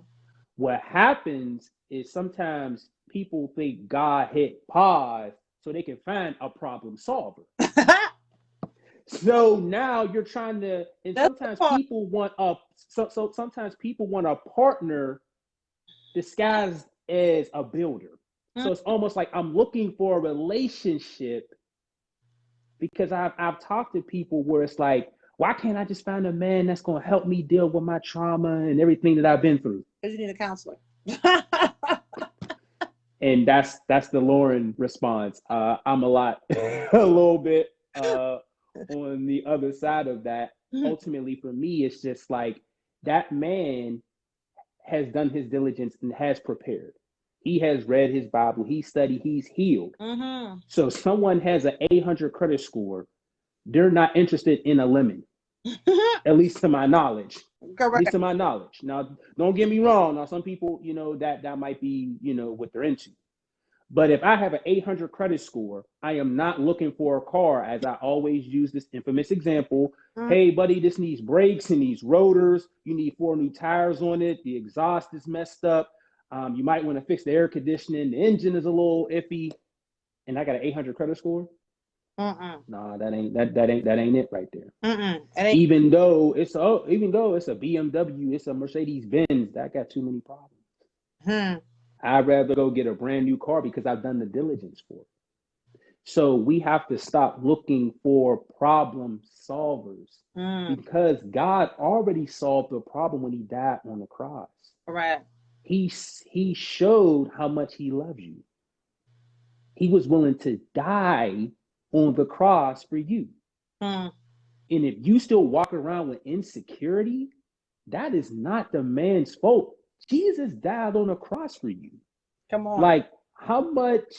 What happens is sometimes people think God hit pause so they can find a problem solver. So now you're trying to, and That's the sometimes part. people want a, so sometimes people want a partner disguised as a builder. So it's almost like I'm looking for a relationship because I've talked to people where it's like, why can't I just find a man that's going to help me deal with my trauma and everything that I've been through? Because you need a counselor. And that's the Lauren response. I'm a lot, a little bit on the other side of that. Ultimately, for me, it's just like that man has done his diligence and has prepared. He has read his Bible. He studied. He's healed. Mm-hmm. So if someone has an 800 credit score, they're not interested in a lemon, at least to my knowledge. At least Correct. to my knowledge. Now, don't get me wrong. Now, some people, that might be, what they're into. But if I have an 800 credit score, I am not looking for a car, as I always use this infamous example. Hey, buddy, this needs brakes and these rotors. You need 4 new tires on it. The exhaust is messed up. You might want to fix the air conditioning. The engine is a little iffy. And I got an 800 credit score. Mm-mm. Nah, that ain't it right there. Mm-mm. It ain't. Even though it's a BMW, it's a Mercedes Benz, that got too many problems. Hmm. I'd rather go get a brand new car because I've done the diligence for it. So we have to stop looking for problem solvers Mm. because God already solved the problem when he died on the cross. Right. He showed how much he loves you. He was willing to die on the cross for you. Mm. And if you still walk around with insecurity, that is not the man's fault. Jesus died on the cross for you. Come on. Like, how much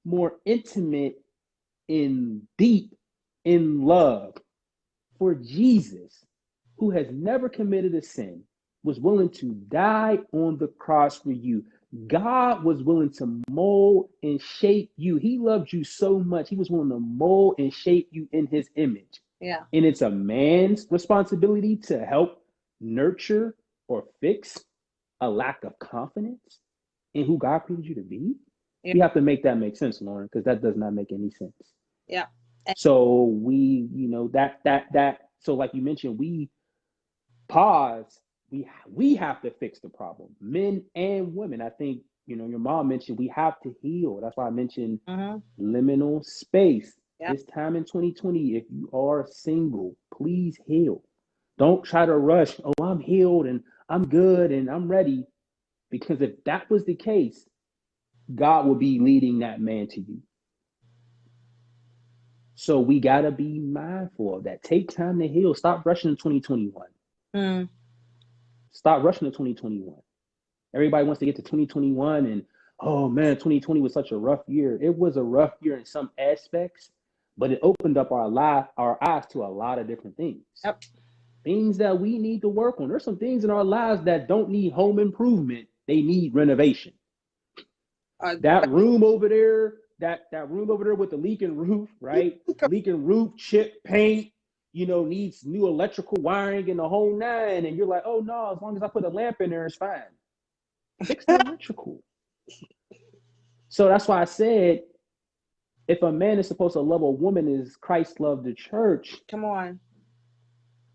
more intimate and deep in love for Jesus, who has never committed a sin, was willing to die on the cross for you. God was willing to mold and shape you. He loved you so much. He was willing to mold and shape you in his image. Yeah. And it's a man's responsibility to help nurture or fix a lack of confidence in who God created you to be. Yeah. You have to make that make sense, Lauren, because that does not make any sense. Yeah. So we, so like you mentioned, we pause. We have to fix the problem, men and women. I think, your mom mentioned we have to heal. That's why I mentioned liminal space. Yep. This time in 2020, if you are single, please heal. Don't try to rush. Oh, I'm healed and I'm good and I'm ready. Because if that was the case, God will be leading that man to you. So we got to be mindful of that. Take time to heal. Stop rushing in 2021. Stop rushing to 2021. Everybody wants to get to 2021 and, oh man, 2020 was such a rough year. It was a rough year in some aspects, but it opened up our eyes to a lot of different things. Yep. Things that we need to work on. There's some things in our lives that don't need home improvement. They need renovation. That room over there, that room over there with the leaking roof, right? Leaking roof, chip paint, needs new electrical wiring and the whole nine. And you're like, oh no, as long as I put a lamp in there, it's fine. Fix the electrical. So that's why I said, if a man is supposed to love a woman as Christ loved the church. Come on.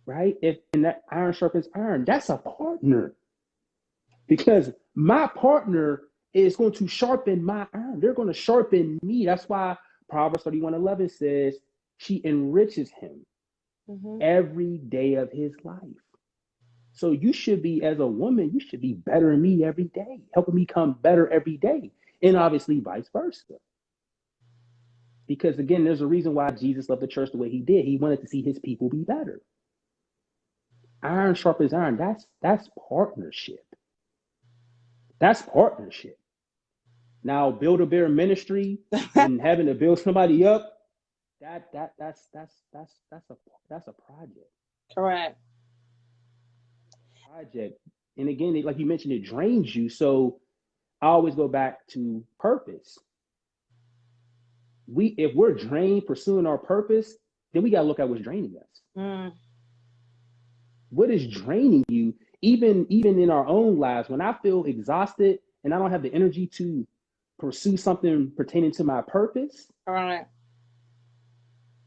Right? And that iron sharpens iron, that's a partner. Because my partner is going to sharpen my iron. They're going to sharpen me. That's why Proverbs 31:11 says she enriches him every day of his life. So you should be, as a woman, you should be better than me every day, helping me become better every day. And obviously vice versa. Because again, there's a reason why Jesus loved the church the way he did. He wanted to see his people be better. Iron sharpens iron. That's partnership. That's partnership. Now, Build-A-Bear ministry and having to build somebody up, that's a project. Correct. Project. And again, like you mentioned, it drains you. So I always go back to purpose. If we're drained pursuing our purpose, then we got to look at what's draining us. What is draining you? Even in our own lives, when I feel exhausted and I don't have the energy to pursue something pertaining to my purpose, all right,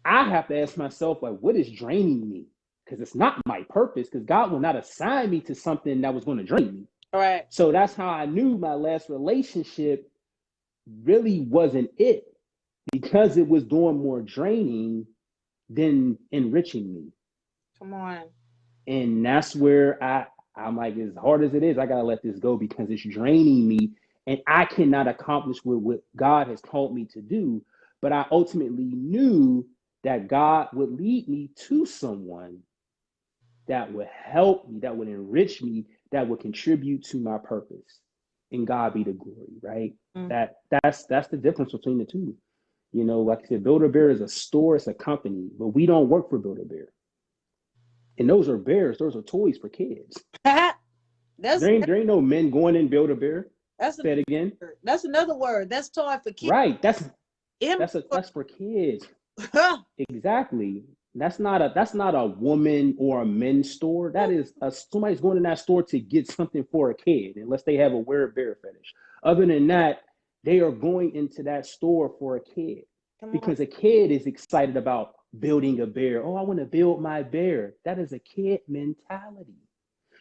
I have to ask myself, like, what is draining me? Because it's not my purpose, because God will not assign me to something that was going to drain me. All right. So that's how I knew my last relationship really wasn't it, because it was doing more draining than enriching me. Come on. And that's where I'm like, as hard as it is, I got to let this go because it's draining me and I cannot accomplish what God has called me to do. But I ultimately knew that God would lead me to someone that would help me, that would enrich me, that would contribute to my purpose. And God be the glory, right? That's the difference between the two. Like I said, Build-A-Bear is a store, it's a company, but we don't work for Build-A-Bear. And those are bears. Those are toys for kids. There ain't no men going in Build-A-Bear. Say it again. That's another word. That's toy for kids. Right. That's for kids. Exactly. That's not a woman or a men's store. That is somebody's going in that store to get something for a kid, unless they have a weird bear fetish. Other than that, they are going into that store for a kid because a kid is excited about building a bear. Oh, I want to build my bear. That is a kid mentality.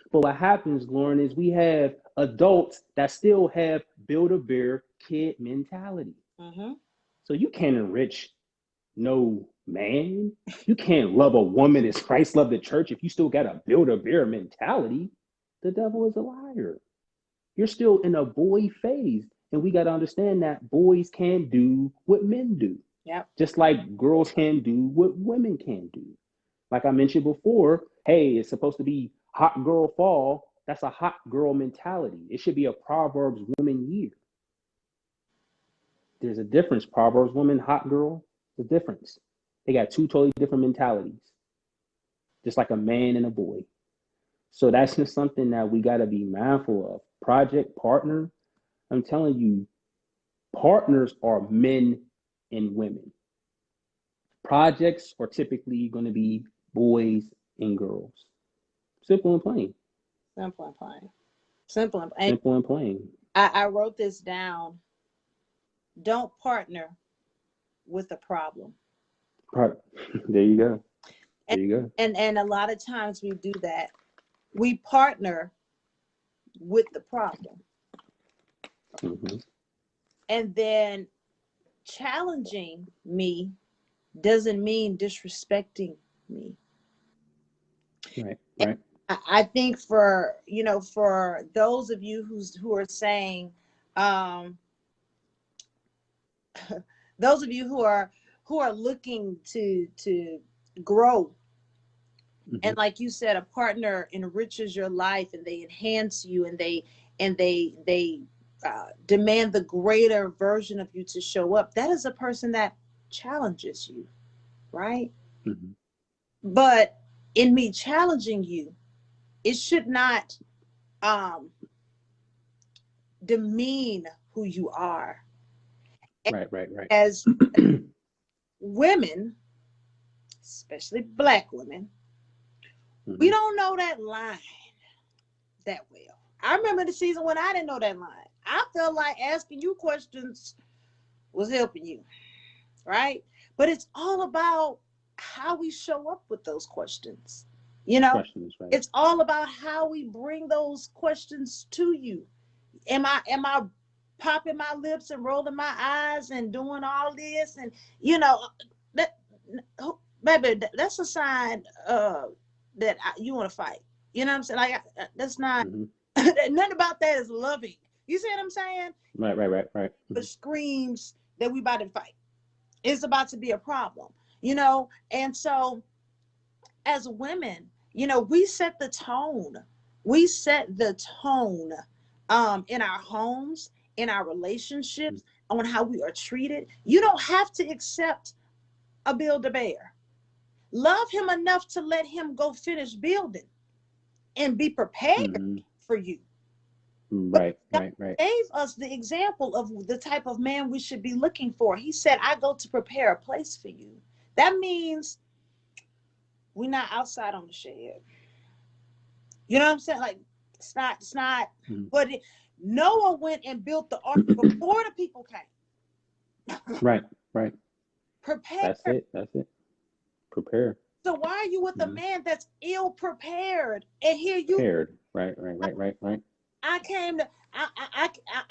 But what happens, Lauren, is we have adults that still have Build-A-Bear kid mentality. So you can't enrich no man. You can't love a woman as Christ loved the church if you still got a Build-A-Bear mentality. The devil is a liar. You're still in a boy phase. And we got to understand that boys can do what men do. Yep. Just like girls can do what women can do. Like I mentioned before, hey, it's supposed to be hot girl fall. That's a hot girl mentality. It should be a Proverbs woman year. There's a difference. Proverbs woman, hot girl, the difference. They got two totally different mentalities. Just like a man and a boy. So that's just something that we got to be mindful of. Project, partner. I'm telling you, partners are men and women. Projects are typically going to be boys and girls. Simple and plain. Simple and plain. Simple and Simple and plain. I wrote this down. Don't partner with a problem. Part. There you go. And, There you go. and a lot of times we do that. We partner with the problem. Mm-hmm. And then challenging me doesn't mean disrespecting me. Right. Right. I think for for those of you who are saying, um, those of you who are looking to grow, Mm-hmm. and like you said, a partner enriches your life and they enhance you and they demand the greater version of you to show up. That is a person that challenges you, right? Mm-hmm. But in me challenging you, it should not um, demean who you are. Right. Right. Right. As women, especially Black women, we Mm-hmm. don't know that line that well. I remember the season when I didn't know that line. I felt like asking you questions was helping you, right? But it's all about how we show up with those questions. You know, Questions. Right. it's all about how we bring those questions to you. Am I popping my lips and rolling my eyes and doing all this and that baby, that's a sign that you want to fight. You know what I'm saying? Like that's not Mm-hmm. nothing about that is loving. You see what I'm saying? Right. Right. Right. Right. The Mm-hmm. screams that we about to fight. It's about to be a problem. And so as women, we set the tone. We set the tone in our homes, in our relationships, on how we are treated. You don't have to accept a build a bear. Love him enough to let him go finish building and be prepared Mm-hmm. for you. But Right. God Right. Right. gave us the example of the type of man we should be looking for. He said, I go to prepare a place for you. That means we're not outside on the shed. You know what I'm saying? Like it's not but Noah went and built the ark before the people came. Right. Right. Prepare. That's it. That's it. Prepare. So why are you with a Mm-hmm. man that's ill prepared? And here you Paired. Right. Right. Right. Right. Right. I came to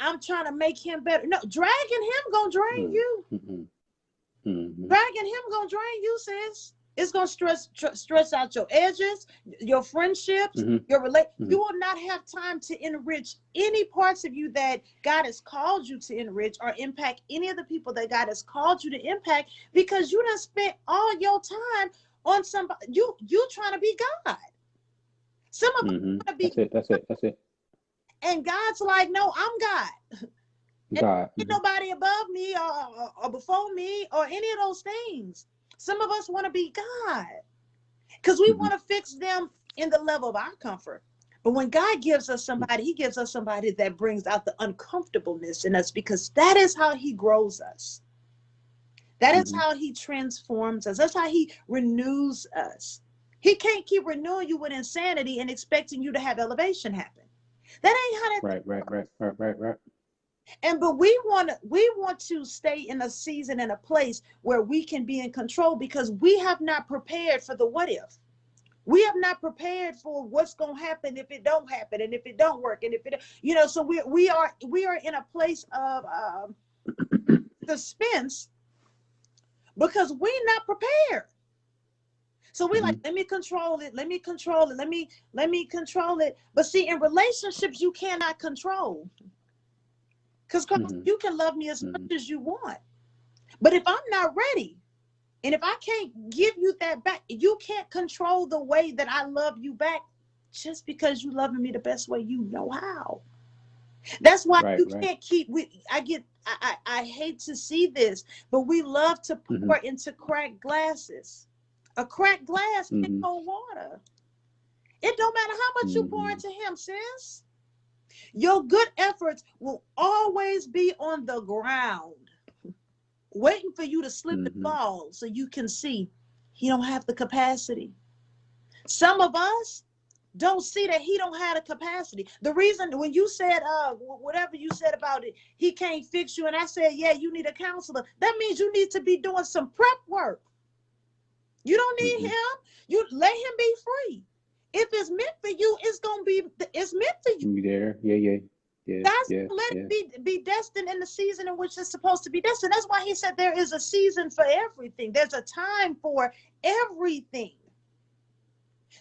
I'm trying to make him better. No, dragging him gonna drain Mm-hmm. you. Mm-hmm. Mm-hmm. Dragging him gonna drain you, sis. It's gonna stress out your edges, your friendships, Mm-hmm. your relate. Mm-hmm. You will not have time to enrich any parts of you that God has called you to enrich, or impact any of the people that God has called you to impact, because you done spent all your time on somebody. You trying to be God. Some of us Mm-hmm. want to be, That's it. That's it. That's it. and God's like, no, I'm God. And God. ain't Mm-hmm. nobody above me or before me or any of those things. Some of us want to be God because we Mm-hmm. want to fix them in the level of our comfort. But when God gives us somebody, he gives us somebody that brings out the uncomfortableness in us, because that is how he grows us. That is Mm-hmm. how he transforms us. That's how he renews us. He can't keep renewing you with insanity and expecting you to have elevation happen. That ain't how that. Right. Right. Right. Right. Right. Right. But we want to stay in a season and a place where we can be in control, because we have not prepared for the what if. We have not prepared for what's going to happen if it don't happen, and if it don't work, and if it so we are in a place of suspense, because we're not prepared. So we like, Mm-hmm. let me control it, let me control it, let me control it. But see, in relationships you cannot control, because Mm-hmm. you can love me as much Mm-hmm. as you want. But if I'm not ready, and if I can't give you that back, you can't control the way that I love you back, just because you loving me the best way you know how. That's why Right. you Right. can't keep. I hate to see this, but we love to Mm-hmm. pour into cracked glasses. A cracked glass can't Mm-hmm. hold water. It don't matter how much you pour Mm-hmm. into him, sis. Your good efforts will always be on the ground, waiting for you to slip and Mm-hmm. fall so you can see he don't have the capacity. Some of us don't see that he don't have the capacity. The reason when you said whatever you said about it, he can't fix you, and I said, yeah, you need a counselor. That means you need to be doing some prep work. You don't need Mm-hmm. him. You let him be free. If it's meant for you, it's meant for you. Be there. Yeah, yeah, yeah, God's yeah, let yeah. it be destined in the season in which it's supposed to be destined. That's why he said there is a season for everything. There's a time for everything.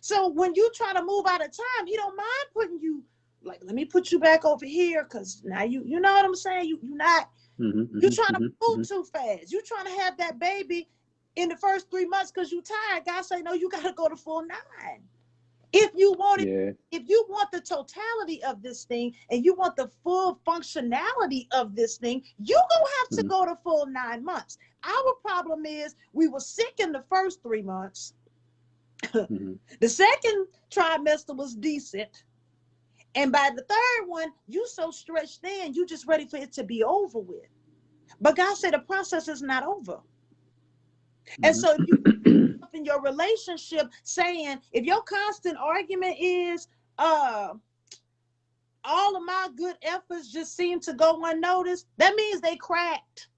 So when you try to move out of time, he don't mind putting you like, let me put you back over here, because now you know what I'm saying? You're not, Mm-hmm. you Mm-hmm. trying to Mm-hmm. move Mm-hmm. too fast. You trying to have that baby in the first 3 months because you tired. God say, no, you gotta go to full 9. If you want it, Yeah. if you want the totality of this thing and you want the full functionality of this thing, you gonna have to Mm-hmm. go to full 9 months. Our problem is we were sick in the first 3 months. Mm-hmm. The second trimester was decent. And by the third one, you so stretched thin, you just ready for it to be over with. But God said the process is not over. And so if you Mm-hmm. in your relationship saying, if your constant argument is uh all of my good efforts just seem to go unnoticed, that means they cracked.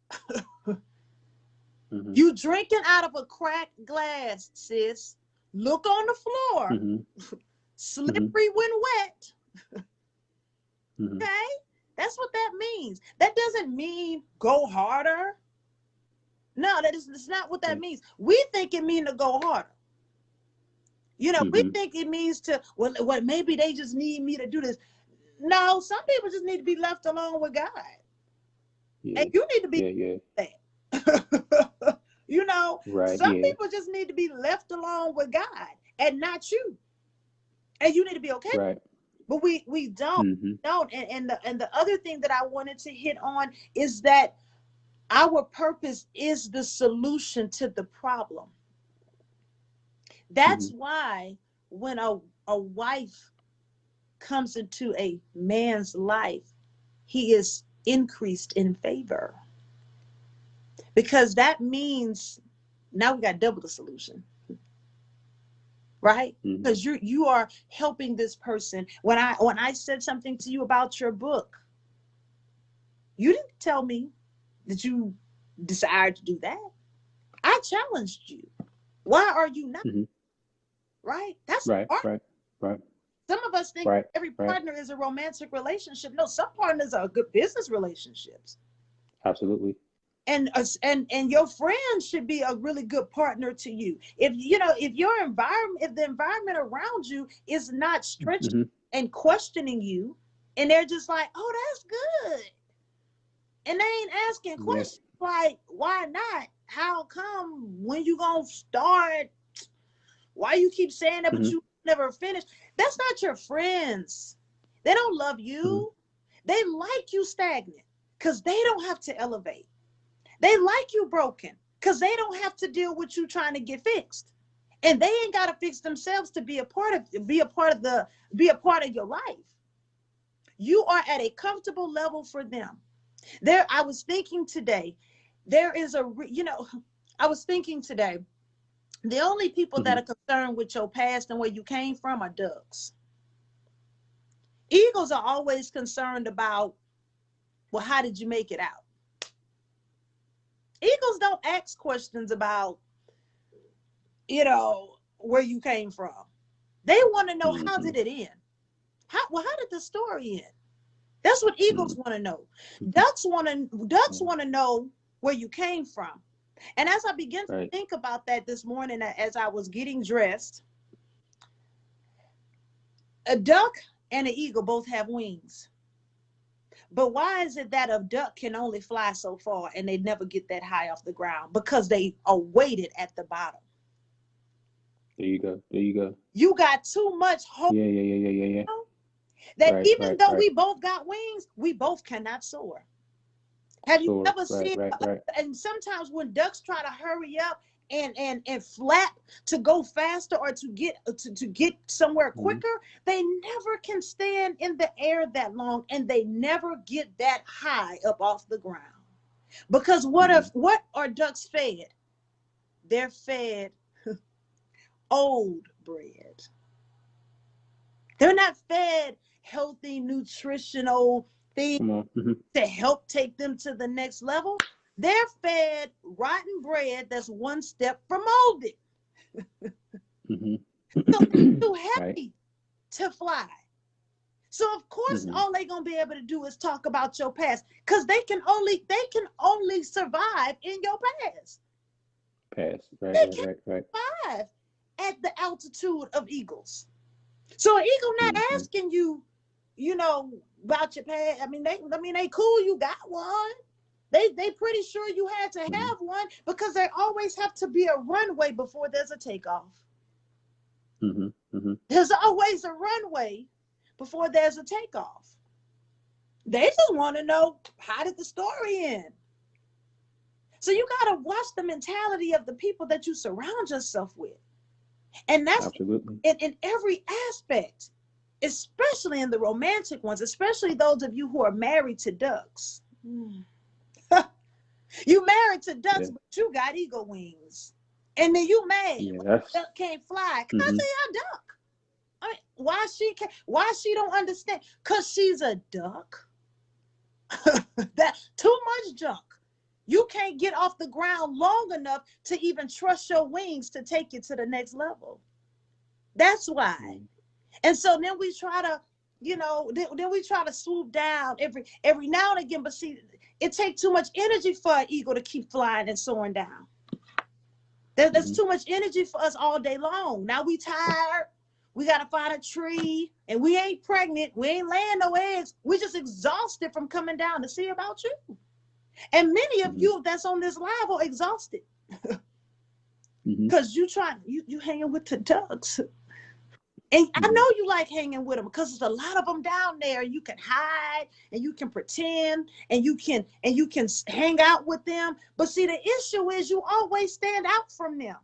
Mm-hmm. You drinking out of a cracked glass, sis. Look on the floor. Mm-hmm. Mm-hmm. Slippery when wet. Mm-hmm. Okay? That's what that means. That doesn't mean go harder. No, that's not what that Yeah. means. We think it means to go harder. You know, we Mm-hmm. think it means to, well, maybe they just need me to do this. No, some people just need to be left alone with God. And Yeah. you need to be Yeah. Yeah. that. You know, Right. some Yeah. people just need to be left alone with God and not you. And you need to be okay. Right. But we don't. Mm-hmm. Don't. And the other thing that I wanted to hit on is that our purpose is the solution to the problem. Mm-hmm. That's why when a wife comes into a man's life, he is increased in favor, because that means now we got double the solution, right? Mm-hmm. Because you are helping this person. When I said something to you about your book, you didn't tell me that you desired to do that. I challenged you. Why are you not? Mm-hmm. Right? That's Right. hard. Right. Right. Some of us think Right. every Right. partner is a romantic relationship. No, some partners are good business relationships. Absolutely. And your friends should be a really good partner to you. If you know, if your environment, if the environment around you is not stretching Mm-hmm. and questioning you, and they're just like, oh, that's good, and they ain't asking Yeah. questions like, why not? How come? When you gonna start? Why you keep saying that, but Mm-hmm. you never finish? That's not your friends. They don't love Mm-hmm. you. They like you stagnant because they don't have to elevate. They like you broken because they don't have to deal with you trying to get fixed. And they ain't got to fix themselves to be a part of your life. You are at a comfortable level for them. There, I was thinking today, there is I was thinking today, the only people that Mm-hmm. are concerned with your past and where you came from are ducks. Eagles are always concerned about, well, how did you make it out? Eagles don't ask questions about, where you came from. They want to know, how Mm-hmm. did it end? How did the story end? That's what Mm-hmm. eagles want to know. Ducks want to know where you came from. And as I began to Right. think about that this morning, as I was getting dressed, a duck and an eagle both have wings. But why is it that a duck can only fly so far and they never get that high off the ground? Because they are weighted at the bottom. There you go. There you go. You got too much hope Yeah. Yeah. Yeah. Yeah. Yeah. Yeah. that Right. even Right. though Right. we both got wings, we both cannot soar. Have you Sure. ever Right. seen, Right. Right. and sometimes when ducks try to hurry up, and flap to go faster or to get somewhere quicker, they never can stand in the air that long, and they never get that high up off the ground. Because what are ducks fed? They're fed old bread. They're not fed healthy, nutritional things to help take them to the next level. They're fed rotten bread that's one step from molded. So they're too heavy to fly. So of course, all they're gonna be able to do is talk about your past, because they can only survive in your past. Right, They can't survive at the altitude of eagles. So an eagle not asking you, about your past. I mean, they cool. You got one. They pretty sure you had to have one, because there always have to be a runway before there's a takeoff. There's always a runway before there's a takeoff. They just want to know, how did the story end? So you got to watch the mentality of the people that you surround yourself with. And that's absolutely in every aspect, especially in the romantic ones, especially those of you who are married to ducks. You married to ducks, but you got eagle wings. And then you mad duck can't fly. Cause I say a duck. I mean, why she don't understand? Cause she's a duck. That too much junk. You can't get off the ground long enough to even trust your wings to take you to the next level. That's why. And so then we try to, then we try to swoop down every now and again. But see, it takes too much energy for an eagle to keep flying and soaring down. There's too much energy for us all day long. Now we tired. We got to find a tree, and we ain't pregnant. We ain't laying no eggs. We're just exhausted from coming down to see about you. And many of you that's on this live are exhausted because you hanging with the ducks. And I know you like hanging with them, because there's a lot of them down there. You can hide and you can pretend and you can hang out with them. But see, the issue is you always stand out from them.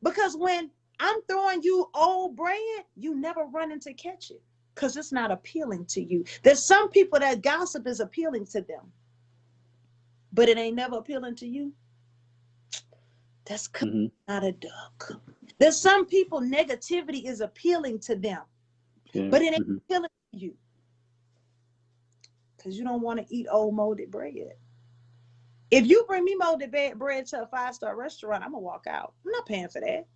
Because when I'm throwing you old bread, you never run in to catch it, because it's not appealing to you. There's some people that gossip is appealing to them, but it ain't never appealing to you. That's not a duck. There's some people negativity is appealing to them, but it ain't appealing to you, because you don't want to eat old molded bread. If you bring me molded bread to a 5-star restaurant, I'm gonna walk out. I'm not paying for that.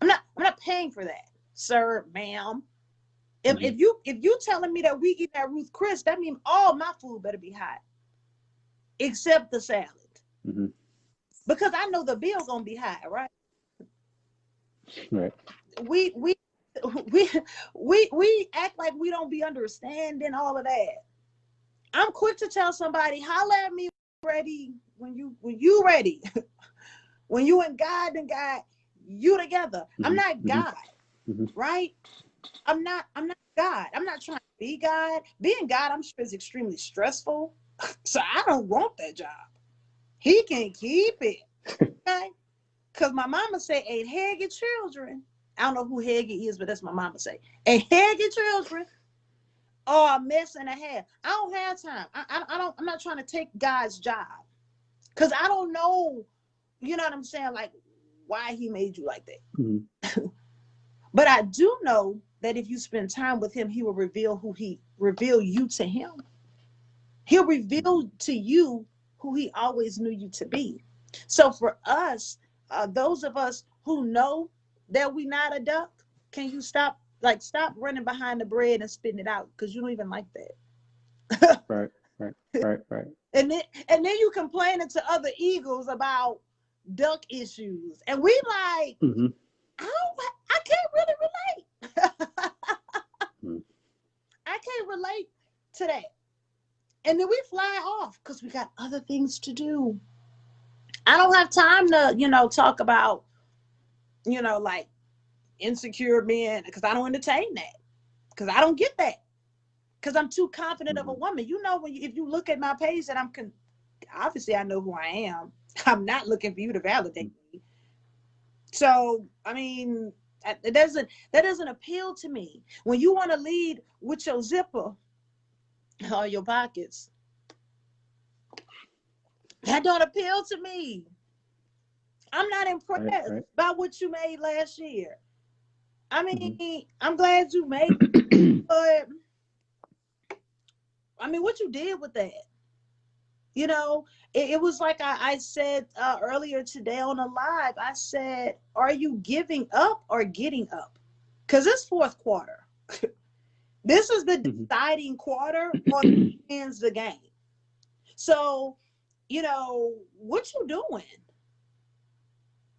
I'm not paying for that, sir, ma'am. If you telling me that we eat at Ruth Chris, that means all my food better be hot, except the salad, because I know the bill gonna be high, right? Right. We act like we don't be understanding all of that. I'm quick to tell somebody, holler at me ready when you ready. When you and God and God, you together. I'm not God, right? I'm not God. I'm not trying to be God. Being God, I'm sure, is extremely stressful. So I don't want that job. He can keep it. Okay? Because my mama say, ain't head your children. I don't know who Haggy is, but that's my mama say. Ain't head your children or a mess and a half. I don't have time. I'm not trying to take God's job, because I don't know, you know what I'm saying, like why he made you like that. But I do know that if you spend time with him, he will reveal you to him. He'll reveal to you who he always knew you to be. So for us, those of us who know that we not a duck, can you stop running behind the bread and spitting it out, because you don't even like that. Right. And then you complaining to other eagles about duck issues, and we like, I can't really relate. I can't relate to that. And then we fly off because we got other things to do. I don't have time to, talk about, like insecure men, because I don't entertain that, because I don't get that, because I'm too confident of a woman. If you look at my page, that obviously I know who I am. I'm not looking for you to validate me. So, I mean, that doesn't appeal to me. When you want to lead with your zipper or your pockets, that don't appeal to me. I'm not Right, impressed right. by what you made last year. I Hmm. mean, I'm glad you made it, but I mean, what you did with that? You know, it was like I said earlier today on a live. I said, are you giving up or getting up? Because it's fourth quarter. This is the Hmm. deciding quarter on who wins the game. So, you know, what you doing?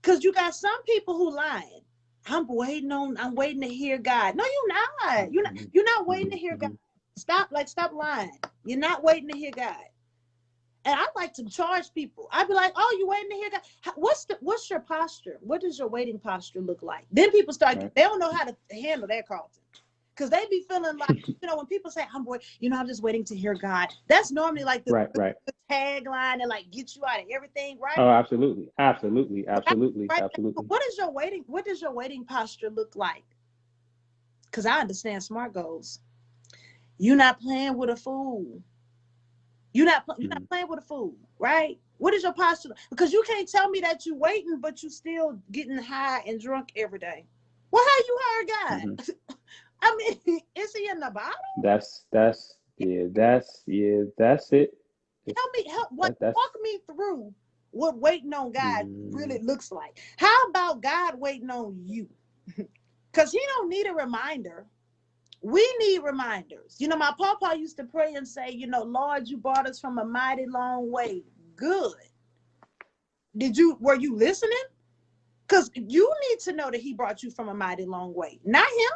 Because you got some people who lying. I'm waiting to hear God. No, you're not. You're not waiting to hear God. Hmm. Stop lying. You're not waiting to hear God. And I like to charge people. I'd be like, "Oh, you waiting to hear God? What's your posture? What does your waiting posture look like?" Then people start. Right. They don't know how to handle that, Carlton, because they be feeling like, when people say, I'm just waiting to hear God." That's normally like the Right, right. tagline and like get you out of everything, right? Oh, absolutely, absolutely, Right, absolutely, right. But absolutely. what does your waiting posture look like? Because I understand SMART goals. You're not playing with a fool. You're not Hmm. playing with a fool, right? What is your posture? Because you can't tell me that you're waiting, but you still getting high and drunk every day. Well, how you heard Hmm. God? I mean, is he in the bottle? That's it. It's, that's. Walk me through what waiting on God Mm, really looks like. How about God waiting on you? Because he don't need a reminder. We need reminders. My papa used to pray and say, Lord, you brought us from a mighty long way. Good. Were you listening? Because you need to know that he brought you from a mighty long way, not him.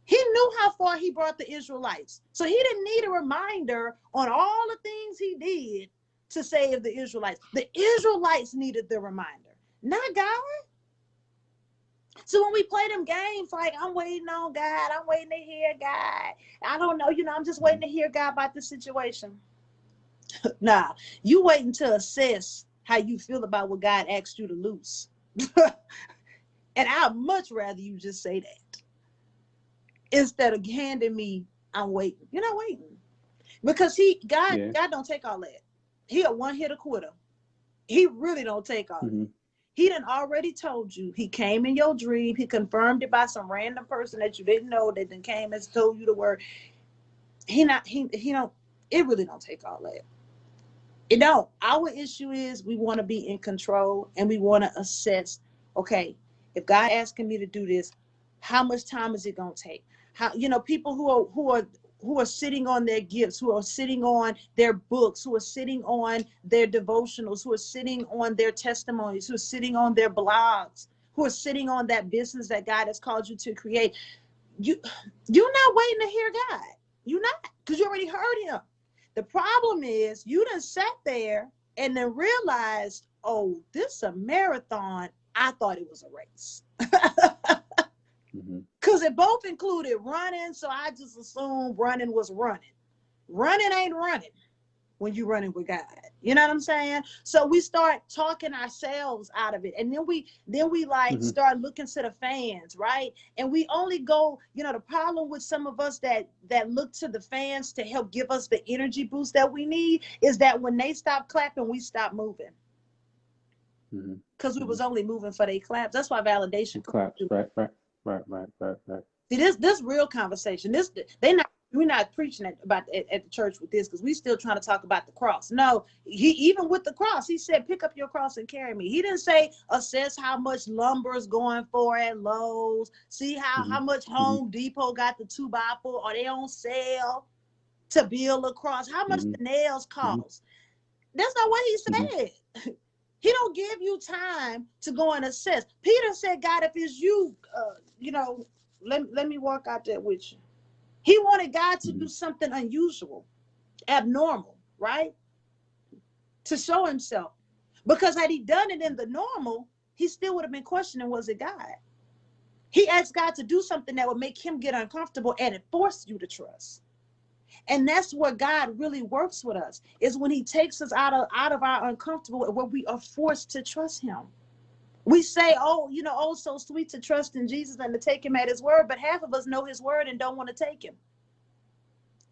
He knew how far he brought the Israelites. So he didn't need a reminder on all the things he did to save the Israelites. The Israelites needed the reminder, not God. So when we play them games, like, I'm waiting on God, I'm waiting to hear God. I don't know, I'm just waiting to hear God about the situation. Nah, you waiting to assess how you feel about what God asked you to lose. And I'd much rather you just say that instead of handing me, I'm waiting. You're not waiting. Because yeah. God don't take all that. He a one-hitter quitter. He really don't take all that. Hmm. He done already told you. He came in your dream. He confirmed it by some random person that you didn't know that then came and told you the word. He don't, it really don't take all that. It don't. Our issue is we want to be in control and we want to assess, okay, if God asking me to do this, how much time is it gonna take? How, people who are sitting on their gifts, who are sitting on their books, who are sitting on their devotionals, who are sitting on their testimonies, who are sitting on their blogs, who are sitting on that business that God has called you to create. You're not waiting to hear God. You're not, because you already heard him. The problem is you done sat there and then realized, oh, this is a marathon. I thought it was a race. Hmm. Because it both included running, so I just assumed running was running. Running ain't running when you're running with God. You know what I'm saying? So we start talking ourselves out of it. And then we like Hmm. start looking to the fans, right? And we only go, the problem with some of us that look to the fans to help give us the energy boost that we need is that when they stop clapping, we stop moving. Hmm. Because we Hmm. was only moving for their claps. That's why validation comes Claps. through. Right, right, right, right, right, right. See, this real conversation. We're not preaching at the church with this because we still trying to talk about the cross. No, he even with the cross, he said, "Pick up your cross and carry me." He didn't say assess how much lumber is going for at Lowe's. See Hmm. how much Hmm. Home Depot got the 2x4 or they on sale to build a cross. How much Hmm. the nails Hmm. cost. That's not what he Hmm. said. He don't give you time to go and assess. Peter said, "God, if it's you, let me walk out there with you." He wanted God to do Hmm. something unusual, abnormal, right? To show himself. Because had he done it in the normal, he still would have been questioning, was it God? He asked God to do something that would make him get uncomfortable and it forced you to trust. And that's where God really works with us, is when he takes us out of our uncomfortable, where we are forced to trust him. We say, oh, oh, so sweet to trust in Jesus and to take him at his word, but half of us know his word and don't want to take him.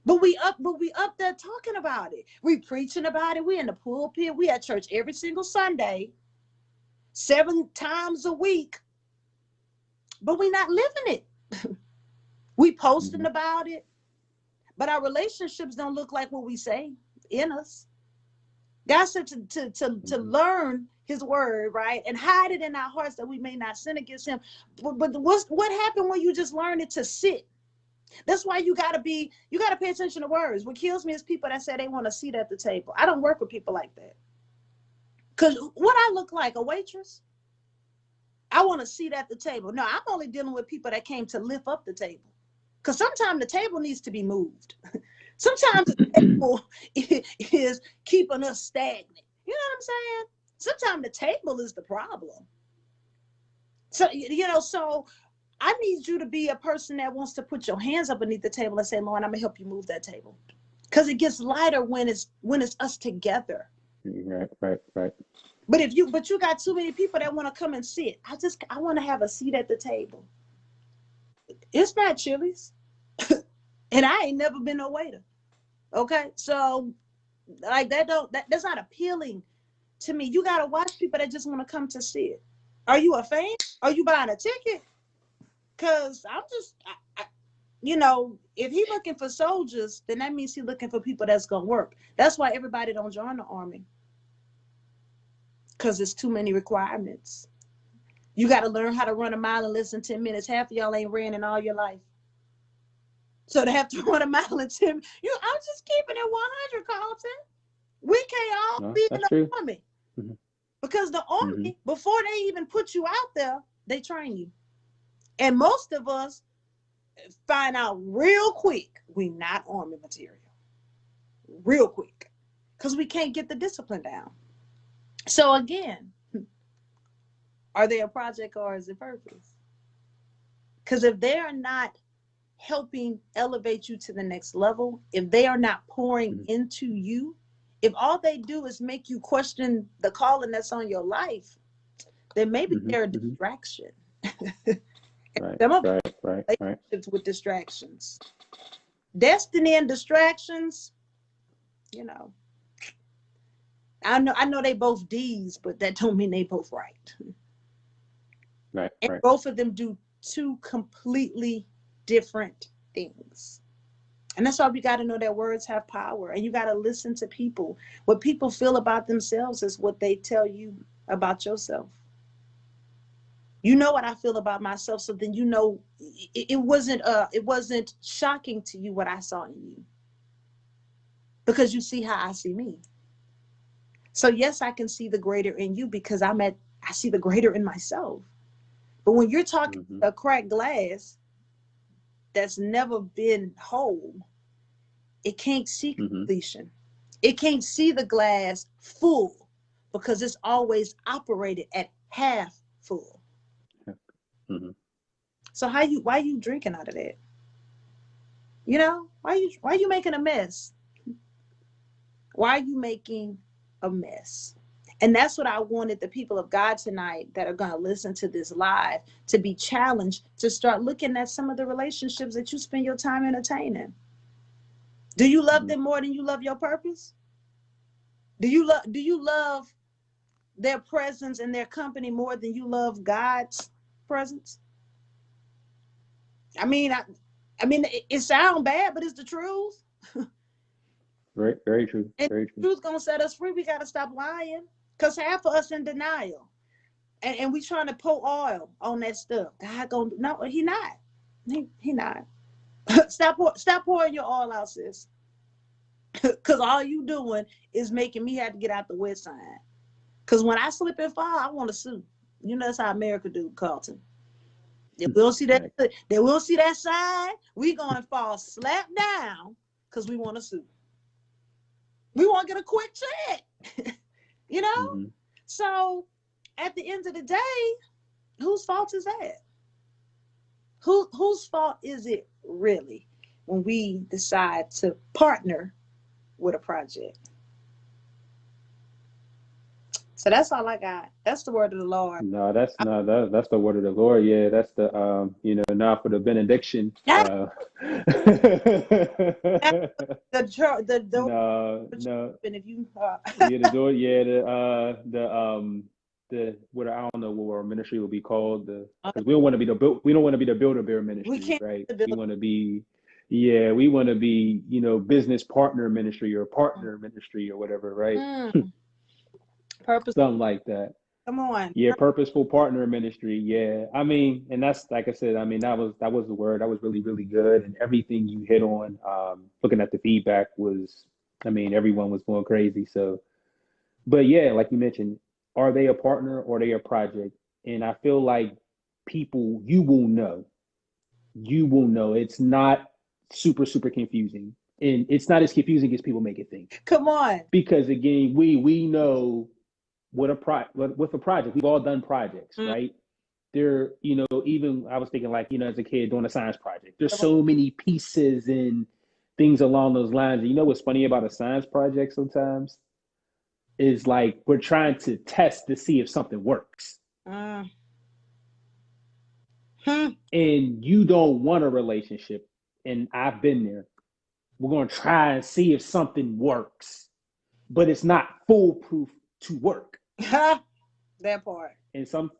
But we up there talking about it. We preaching about it. We in the pulpit. We at church every single Sunday, 7 times a week. But we not living it. We posting about it, but our relationships don't look like what we say in us. God said to learn his word, right? And hide it in our hearts that we may not sin against him. But what happened when you just learn it to sit? That's why you gotta pay attention to words. What kills me is people that say they want a seat at the table. I don't work with people like that. Because what I look like, a waitress? I want a seat at the table. No, I'm only dealing with people that came to lift up the table. Because sometimes the table needs to be moved. Sometimes the table is keeping us stagnant. You know what I'm saying? Sometimes the table is the problem. So, so I need you to be a person that wants to put your hands up beneath the table and say, Lord, I'm going to help you move that table. Because it gets lighter when it's us together. Right. But you got too many people that want to come and sit. I want to have a seat at the table. It's not Chili's. And I ain't never been no waiter. Okay. So like that's not appealing to me. You got to watch people that just want to come to sit. Are you a fan? Are you buying a ticket? Cause I'm just, if he looking for soldiers, then that means he's looking for people that's going to work. That's why everybody don't join the army. Cause it's too many requirements. You got to learn how to run a mile in less than 10 minutes. Half of y'all ain't ran in all your life. So to have to run a mile in 10, I'm just keeping it 100, Carlton. We can't all be in the army. Mm-hmm. Because the army, before they even put you out there, they train you. And most of us find out real quick we not army material. Real quick. Because we can't get the discipline down. So again, are they a project or is it purpose? Because if they are not helping elevate you to the next level, if they are not pouring into you, if all they do is make you question the calling that's on your life, then maybe they're a distraction. Right. Relationships with distractions. Destiny and distractions, I know they both D's, but that don't mean they both right. Right. And both of them do 2 completely different things. And that's why we got to know that words have power, and you got to listen to people. What people feel about themselves is what they tell you about yourself. You know what I feel about myself, so then it wasn't shocking to you what I saw in you, because you see how I see me. So yes, I can see the greater in you because I see the greater in myself. But when you're talking a cracked glass that's never been whole, it can't see completion. It can't see the glass full because it's always operated at half full. So why you drinking out of that? Why you making a mess? Why are you making a mess? And that's what I wanted the people of God tonight that are going to listen to this live to be challenged to start looking at some of the relationships that you spend your time entertaining. Do you love them more than you love your purpose? Do you love their presence and their company more than you love God's presence? I mean, it sounds bad, but it's the truth. Very, very true. And very true. The truth gonna set us free. We gotta stop lying, cause half of us in denial, and we trying to pour oil on that stuff. God gonna no, he not. He not. Stop pouring your oil out, sis. Cause all you doing is making me have to get out the wet side. Cause when I slip and fall, I want to sue. That's how America do, Carlton. They will see that. They will see that side. We gonna fall slap down because we want to sue. We want to get a quick check. So at the end of the day, whose fault is that? Whose fault is it really? when we decide to partner with a project. So that's all I got. That's the word of the Lord. No, that's not that's the word of the Lord. Yeah, that's the now for the benediction. That's the No. and if you Yeah, the door. Yeah, the what I don't know what our ministry will be called. Because we don't want to be we don't want to be the Build a Bear we ministry, can't right? We build want to be, yeah, we want to be, business partner ministry or partner ministry or whatever, right? purpose. Something like that. Come on. Yeah, purposeful partner ministry. Yeah, I mean, and that's like I said. I mean, that was the word. That was really really good, and everything you hit on. Looking at the feedback was, I mean, everyone was going crazy. So, but yeah, like you mentioned, are they a partner or are they a project? And I feel like people, you will know. It's not super super confusing, and it's not as confusing as people make it think. Come on. Because again, we know what with a project. We've all done projects, right? There, even I was thinking like, as a kid doing a science project. There's so many pieces and things along those lines. And you know what's funny about a science project sometimes is like we're trying to test to see if something works. And you don't want a relationship, and I've been there. We're going to try and see if something works, but it's not foolproof to work. That part. And sometimes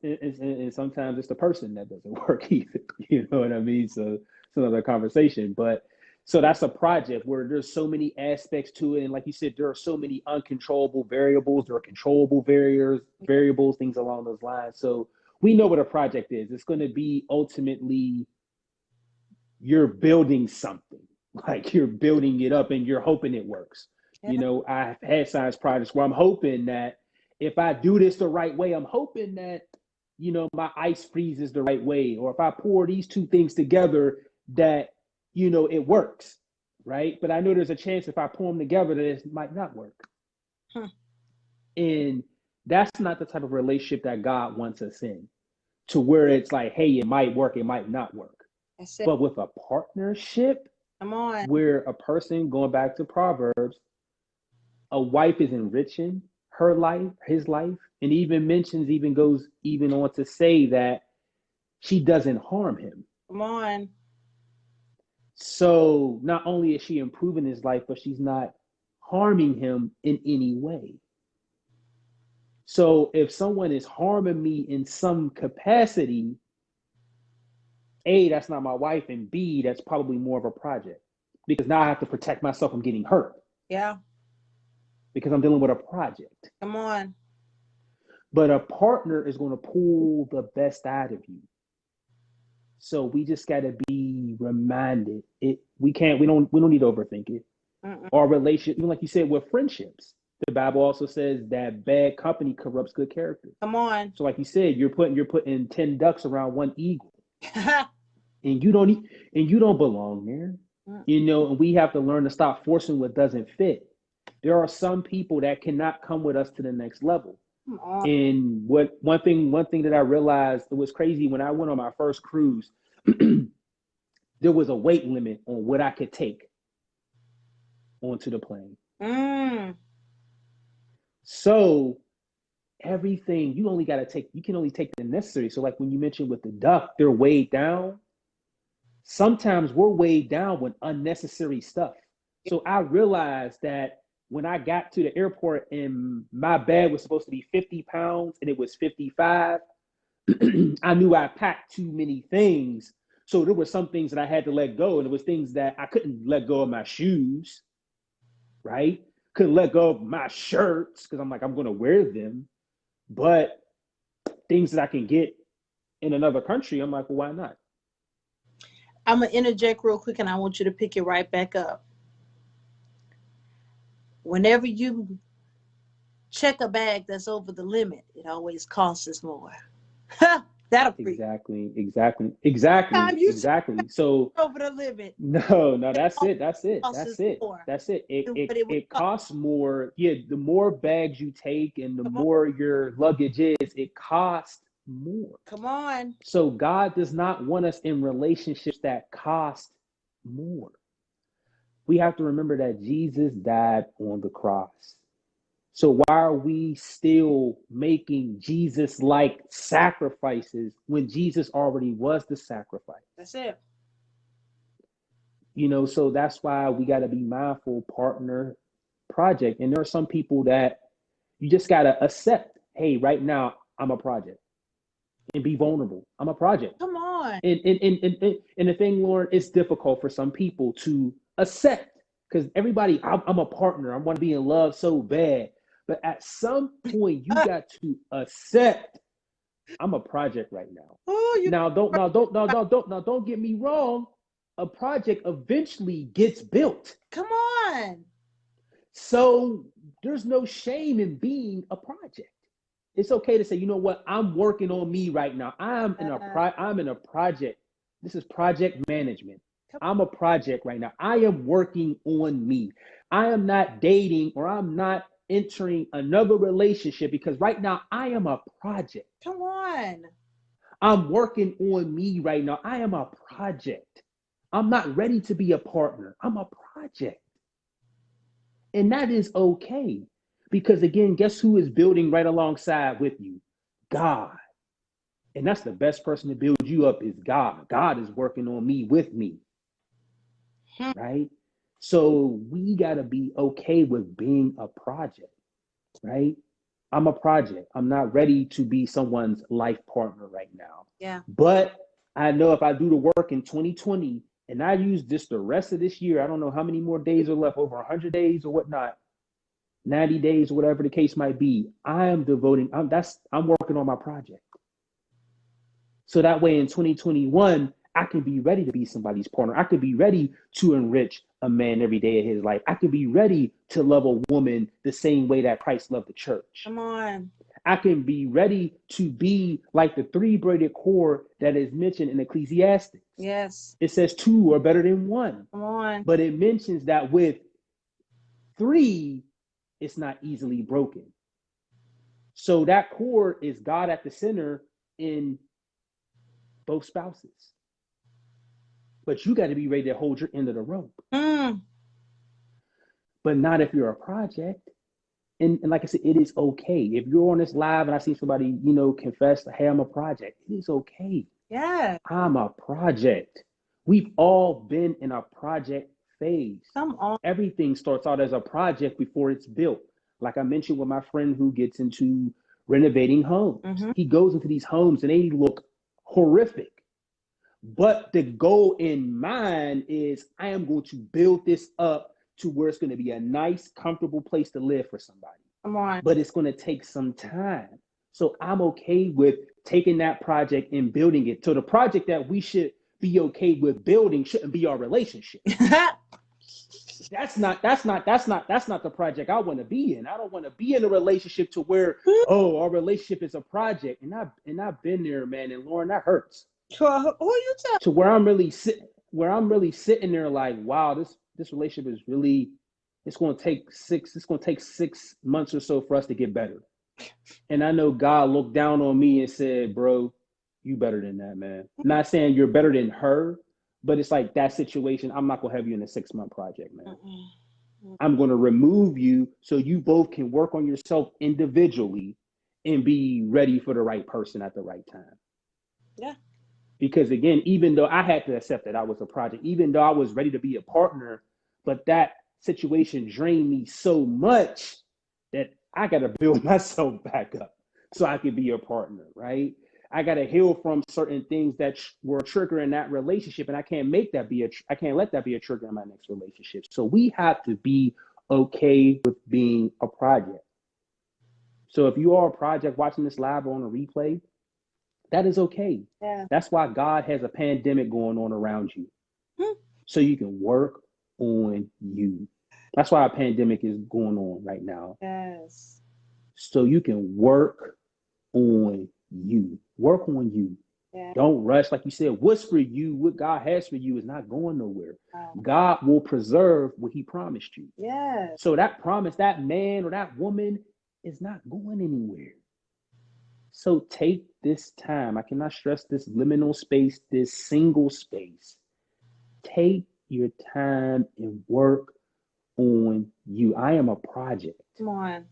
it's the person that doesn't work either. You know what I mean? So it's another conversation. But so that's a project where there's so many aspects to it. And like you said, there are so many uncontrollable variables. There are controllable variables, things along those lines. So we know what a project is. It's going to be ultimately you're building something. Like you're building it up and you're hoping it works. Yeah. I've had science projects where I'm hoping that if I do this the right way, I'm hoping that, my ice freezes the right way. Or if I pour these two things together, that, it works, right? But I know there's a chance if I pour them together that it might not work. And that's not the type of relationship that God wants us in, to where it's like, hey, it might work, it might not work. But with a partnership, come on, where a person, going back to Proverbs, a wife is enriching her life, his life, and goes on to say that she doesn't harm him. Come on. So not only is she improving his life, but she's not harming him in any way. So if someone is harming me in some capacity, A, that's not my wife, and B, that's probably more of a project. Because now I have to protect myself from getting hurt. Yeah. Because I'm dealing with a project. Come on. But a partner is going to pull the best out of you. So we just got to be reminded. We don't need to overthink it. Our relationship, even like you said, with friendships, the Bible also says that bad company corrupts good character. Come on. So like you said, you're putting 10 ducks around one eagle. and you don't belong there. And we have to learn to stop forcing what doesn't fit. There are some people that cannot come with us to the next level. And one thing that I realized, it was crazy when I went on my first cruise, there was a weight limit on what I could take onto the plane. So everything you can only take the necessary. So like when you mentioned with the duck, they're weighed down. Sometimes we're weighed down with unnecessary stuff. So I realized that when I got to the airport and my bag was supposed to be 50 pounds and it was 55, I knew I packed too many things. So there were some things that I had to let go. And there was things that I couldn't let go of. My shoes, right? Couldn't let go of my shirts because I'm like, I'm going to wear them. But things that I can get in another country, I'm like, well, why not? I'm going to interject real quick and I want you to pick it right back up. Whenever you check a bag that's over the limit, it always costs us more. That'll freak. Exactly. So over the limit. No, that's it. It costs more. Yeah, the more bags you take and the more your luggage is, it costs more. Come on. So God does not want us in relationships that cost more. We have to remember that Jesus died on the cross. So why are we still making Jesus-like sacrifices when Jesus already was the sacrifice? That's it. So that's why we got to be mindful, partner, project. And there are some people that you just got to accept, hey, right now I'm a project, and be vulnerable. I'm a project. Come on. And the thing, Lauren, it's difficult for some people to accept, because everybody, I'm a partner. I want to be in love so bad. But at some point, you got to accept I'm a project right now. Oh, you Don't get me wrong. A project eventually gets built. come on. So there's no shame in being a project. It's okay to say, you know what, I'm working on me right now. I'm in a project. This is project management. I'm a project right now. I am working on me. I am not dating, or I'm not entering another relationship, because right now I am a project. Come on. I'm working on me right now. I am a project. I'm not ready to be a partner. I'm a project. And that is okay. Because again, guess who is building right alongside with you? God. And that's the best person to build you up, is God. God is working on me with me. Right? So we got to be okay with being a project. Right? I'm a project. I'm not ready to be someone's life partner right now. Yeah. But I know if I do the work in 2020 and I use this the rest of this year, I don't know how many more days are left, over 100 days or whatnot, 90 days, or whatever the case might be, I'm working on my project. So that way in 2021, I can be ready to be somebody's partner. I could be ready to enrich a man every day of his life. I could be ready to love a woman the same way that Christ loved the church. Come on. I can be ready to be like the three-braided cord that is mentioned in Ecclesiastes. Yes. It says two are better than one. Come on. But it mentions that with three, it's not easily broken. So that cord is God at the center in both spouses. But you got to be ready to hold your end of the rope. But not if you're a project. And like I said, it is okay. If you're on this live and I see somebody, confess, hey, I'm a project, it is okay. Yeah. I'm a project. We've all been in a project phase. Come on. Everything starts out as a project before it's built. Like I mentioned with my friend who gets into renovating homes. Mm-hmm. He goes into these homes and they look horrific. But the goal in mind is, I am going to build this up to where it's going to be a nice, comfortable place to live for somebody. Come on. But it's going to take some time. So I'm okay with taking that project and building it. So the project that we should be okay with building shouldn't be our relationship. That's not the project I want to be in. I don't want to be in a relationship to where, our relationship is a project. And I've been there, man. And Lauren, that hurts. Who you tell? To where I'm really sitting there like, wow, this relationship is really, it's going to take 6 months or so for us to get better. And I know God looked down on me and said, bro, you better than that, man. Not saying you're better than her, but it's like that situation. I'm not going to have you in a 6-month project, man. I'm going to remove you so you both can work on yourself individually and be ready for the right person at the right time. Yeah. Because again, even though I had to accept that I was a project, even though I was ready to be a partner, but that situation drained me so much that I got to build myself back up so I could be a partner, right? I got to heal from certain things that were a trigger in that relationship, and I can't let that be a trigger in my next relationship. So we have to be okay with being a project. So if you are a project watching this live or on a replay, that is okay. Yeah. That's why God has a pandemic going on around you. So you can work on you. That's why a pandemic is going on right now. Yes. So you can work on you. Work on you. Yeah. Don't rush. Like you said, what's for you, what God has for you is not going nowhere. Wow. God will preserve what he promised you. Yes. So that promise, that man or that woman is not going anywhere. So take this time. I cannot stress this liminal space, this single space. Take your time and work on you. I am a project. Come on.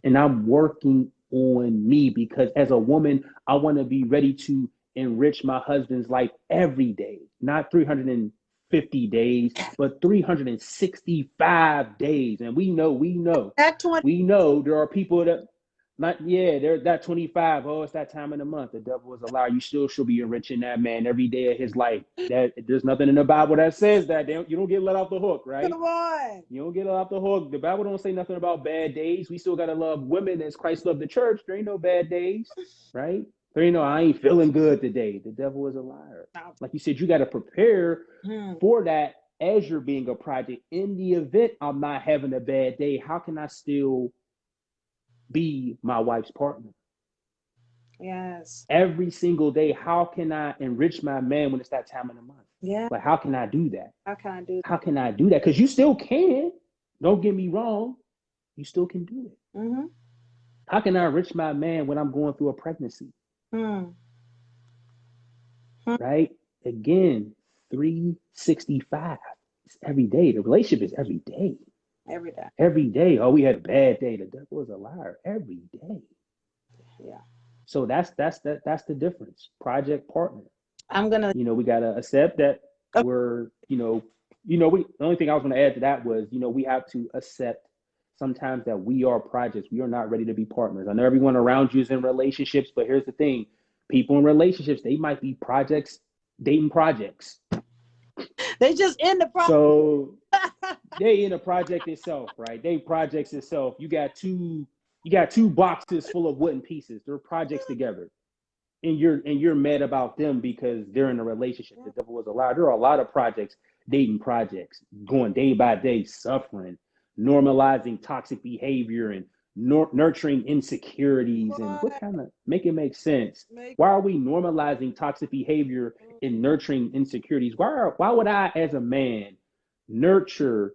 And I'm working on me because as a woman, I want to be ready to enrich my husband's life every day, not 350 days, but 365 days. And That 20. we know there are people that not, yeah, there's that 25. Oh, it's that time of the month. The devil is a liar. You still should be enriching that man every day of his life. That there's nothing in the Bible that says that. You don't get let off the hook, right? Come on. You don't get off the hook. The Bible don't say nothing about bad days. We still gotta love women as Christ loved the church. There ain't no bad days, right? There ain't no I ain't feeling good today. The devil is a liar. Like you said, you gotta prepare for that as you're being a project. In the event I'm not having a bad day, how can I still be my wife's partner? Yes. Every single day, how can I enrich my man when it's that time of the month? Yeah. Like, how can I do that? How can I do that? How can I do that? Because you still can. Don't get me wrong. You still can do it. Mm-hmm. How can I enrich my man when I'm going through a pregnancy? Right? Again, 365. It's every day. The relationship is every day. Every day. Every day. Oh, we had a bad day. The devil is a liar. Every day. Yeah. So that's the difference. Project partner. I'm gonna. We gotta accept that we're, the only thing I was gonna add to that was, we have to accept sometimes that we are projects. We are not ready to be partners. I know everyone around you is in relationships, but here's the thing. People in relationships, they might be projects, dating projects. They just in the project. So they in a project itself, right? They projects itself. You got two boxes full of wooden pieces. They're projects together. And you're mad about them because they're in a relationship. The devil was a liar. There are a lot of projects, dating projects, going day by day, suffering, normalizing toxic behavior and nurturing insecurities. And what kind of make it make sense? Why are we normalizing toxic behavior and nurturing insecurities? Why would I, as a man, nurture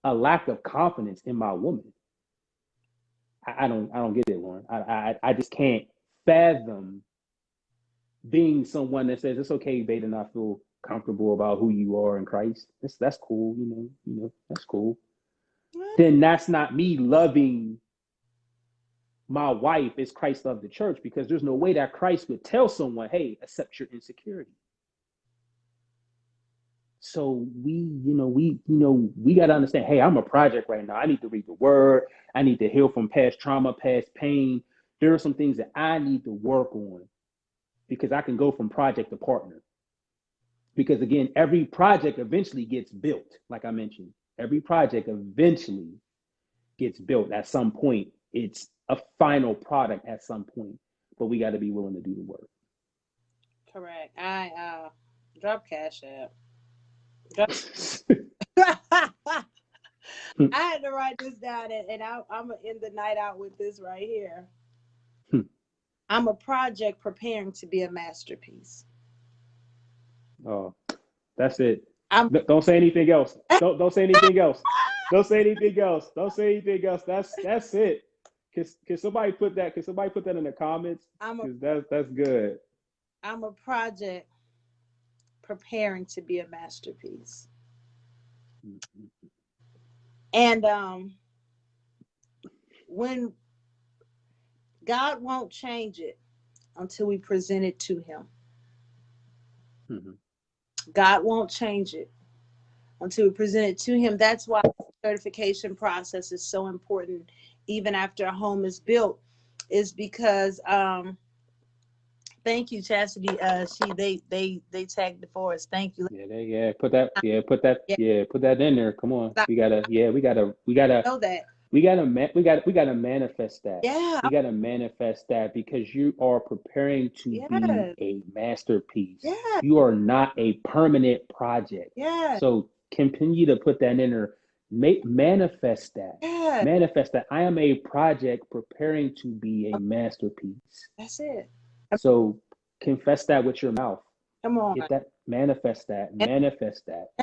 a lack of confidence in my woman? I don't get it, Lauren. I just can't fathom being someone that says it's okay, babe, to not feel comfortable about who you are in Christ. That's cool, that's cool. Then that's not me loving my wife as Christ loved the church, because there's no way that Christ would tell someone, hey, accept your insecurity. So we got to understand, hey, I'm a project right now. I need to read the word. I need to heal from past trauma, past pain. There are some things that I need to work on because I can go from project to partner. Because again, every project eventually gets built. Like I mentioned, every project eventually gets built at some point. It's a final product at some point, but we got to be willing to do the work. Correct. I drop Cash App. I had to write this down, and I'm gonna end the night out with this right here. I'm a project preparing to be a masterpiece. Oh, that's it. Don't say anything else. Don't say anything else. Don't say anything else. Don't say anything else. That's it. Can somebody put that? Can somebody put that in the comments? Because that's good. I'm a project preparing to be a masterpiece. And when God won't change it until we present it to him. Mm-hmm. God won't change it until we present it to him. That's why the certification process is so important, even after a home is built, is because thank you, Chastity. They tagged it for us. Thank you. Put that in there. Come on. We gotta know that. We gotta manifest that. Yeah. We gotta manifest that because you are preparing to be a masterpiece. Yeah. You are not a permanent project. Yeah. So continue to put that in there. Manifest that. Yeah. Manifest that. I am a project preparing to be a masterpiece. That's it. So confess that with your mouth. Come on. Get that, manifest that.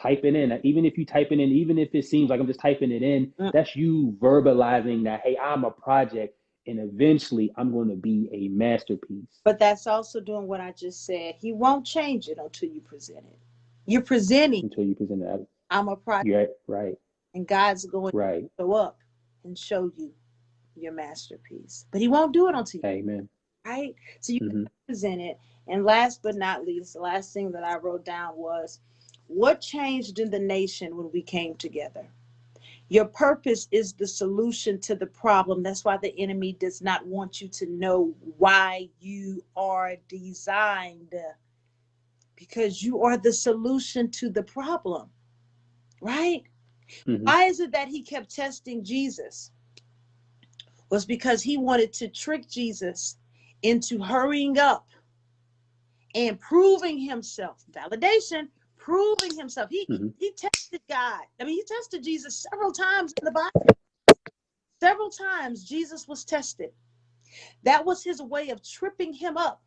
Type it in. Even if you type it in, even if it seems like I'm just typing it in, that's you verbalizing that, hey, I'm a project and eventually I'm going to be a masterpiece. But that's also doing what I just said. He won't change it until you present it. You're presenting, until you present the evidence. I'm a product, You're right, and God's going to right. show up and show you your masterpiece. But he won't do it until you, Amen. right? So you Mm-hmm. present it. And last but not least, the last thing that I wrote down was, what changed in the nation when we came together? Your purpose is the solution to the problem. That's why the enemy does not want you to know why you are designed, because you are the solution to the problem, right? Mm-hmm. Why is it that he kept testing Jesus? Was because he wanted to trick Jesus into hurrying up and proving himself. Validation, proving himself. Mm-hmm. He tested God. I mean, he tested Jesus several times in the Bible. Several times Jesus was tested. That was his way of tripping him up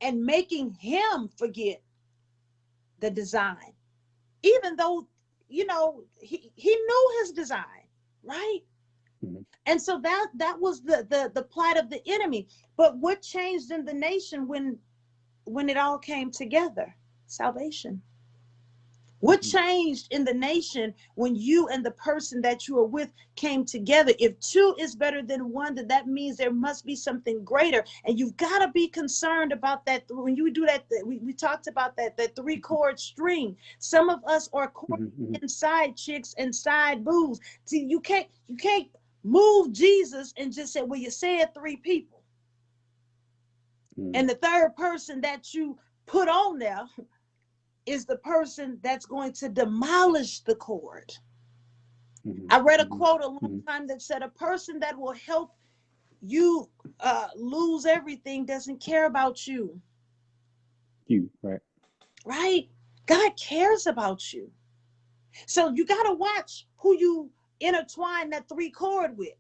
and making him forget the design. Even though, he knew his design, right? Mm-hmm. And so that was the plight of the enemy. But what changed in the nation when it all came together? Salvation. What Mm-hmm. changed in the nation when you and the person that you are with came together? If two is better than one, then that means there must be something greater. And you've got to be concerned about that. When you do that, we talked about that three-chord string. Some of us are chord Mm-hmm. inside chicks and side boos. See, you can't move Jesus and just say, well, you said three people. Mm-hmm. And the third person that you put on there is the person that's going to demolish the cord. Mm-hmm. I read a Mm-hmm. quote a long Mm-hmm. time that said, a person that will help you lose everything doesn't care about you, You, right. right? God cares about you. So you got to watch who you intertwine that three cord with.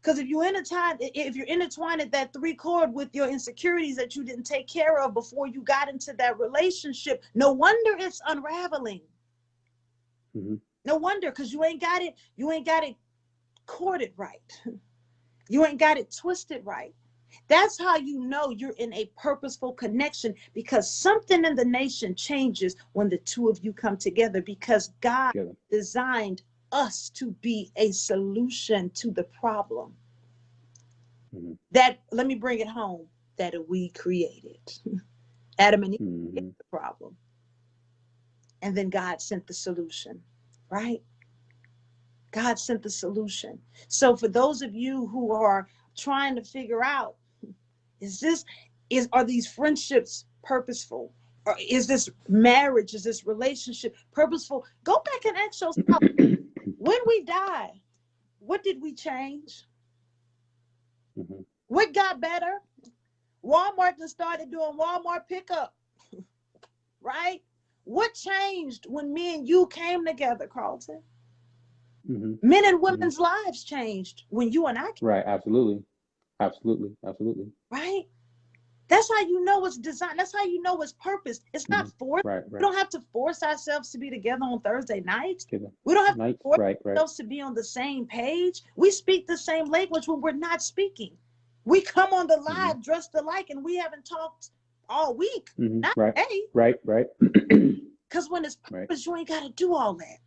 Because if you're intertwining that three cord with your insecurities that you didn't take care of before you got into that relationship, no wonder it's unraveling. Mm-hmm. No wonder, because you ain't got it corded right. You ain't got it twisted right. That's how you know you're in a purposeful connection, because something in the nation changes when the two of you come together, because God Together. designed us to be a solution to the problem Mm-hmm. that, let me bring it home, that we created. Adam and Eve Mm-hmm. created the problem, and then God sent the solution, right? God sent the solution. So for those of you who are trying to figure out, are these friendships purposeful? Or is this marriage, is this relationship purposeful? Go back and ask yourself, when we die, what did we change? Mm-hmm. What got better? Walmart just started doing Walmart pickup, right? What changed when me and you came together, Carlton? Mm-hmm. Men and Mm-hmm. women's lives changed when you and I came, Right. Absolutely. Absolutely. Absolutely. right? That's how you know it's designed. That's how you know it's purpose. It's Mm-hmm. not forced. Right. We Right. don't have to force ourselves to be together on Thursday nights. Together. We don't have to Nights. force Right. Right. ourselves to be on the same page. We speak the same language when we're not speaking. We come on the Mm-hmm. live dressed alike and we haven't talked all week. Mm-hmm. Not Right. today. Right. Right. Because when it's Right. purpose, you ain't got to do all that.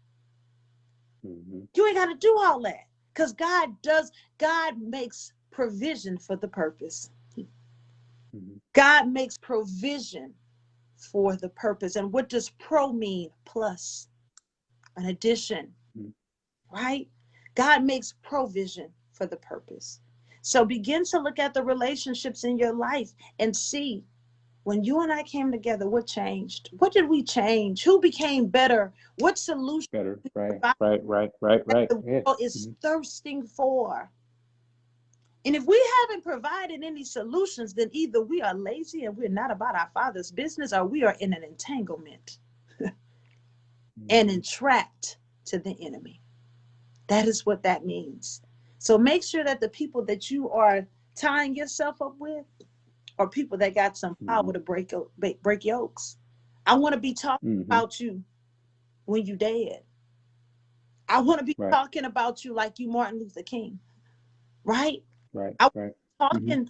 Mm-hmm. You ain't got to do all that. Because God makes provision for the purpose. Mm-hmm. God makes provision for the purpose. And what does pro mean? Plus, an addition, Mm-hmm. right? God makes provision for the purpose. So begin to look at the relationships in your life and see, when you and I came together, what changed? What did we change? Who became better? What solution Better. Right. that Right. Right. Right. Right. the Yeah. world is Mm-hmm. thirsting for? And if we haven't provided any solutions, then either we are lazy and we're not about our Father's business, or we are in an entanglement and Mm-hmm. entrapped to the enemy. That is what that means. So make sure that the people that you are tying yourself up with are people that got some Mm-hmm. power to break yokes. I want to be talking Mm-hmm. about you when you dead. I want to be Right. talking about you like you Martin Luther King, right? Right. I Right. want Mm-hmm.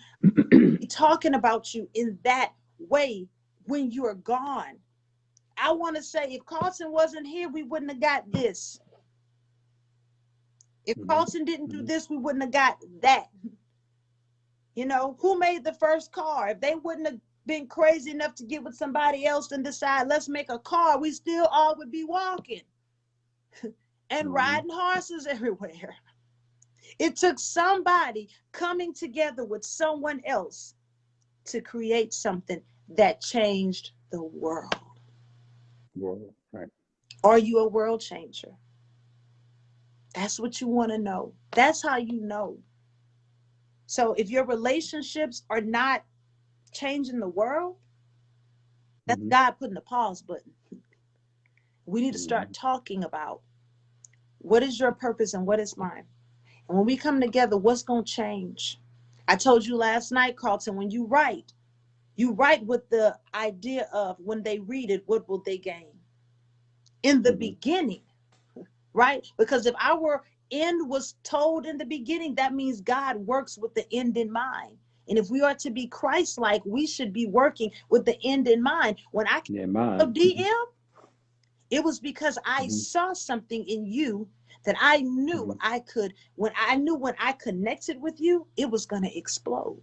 be talking about you in that way when you're gone. I want to say, if Carlton wasn't here, we wouldn't have got this. If Carlton didn't do this, we wouldn't have got that. You know, who made the first car? If they wouldn't have been crazy enough to get with somebody else and decide, let's make a car, we still all would be walking and riding horses everywhere. It took somebody coming together with someone else to create something that changed the world. Right. Are you a world changer? That's what you want to know. That's how you know. So if your relationships are not changing the world, that's God putting the pause button. We need to start talking about what is your purpose and what is mine. And when we come together, what's going to change? I told you last night, Carlton, when you write with the idea of when they read it, what will they gain? In the beginning, right? Because if our end was told in the beginning, that means God works with the end in mind. And if we are to be Christ-like, we should be working with the end in mind. When I came to DM, it was because I saw something in you that I knew I could, when I connected with you, it was going to explode.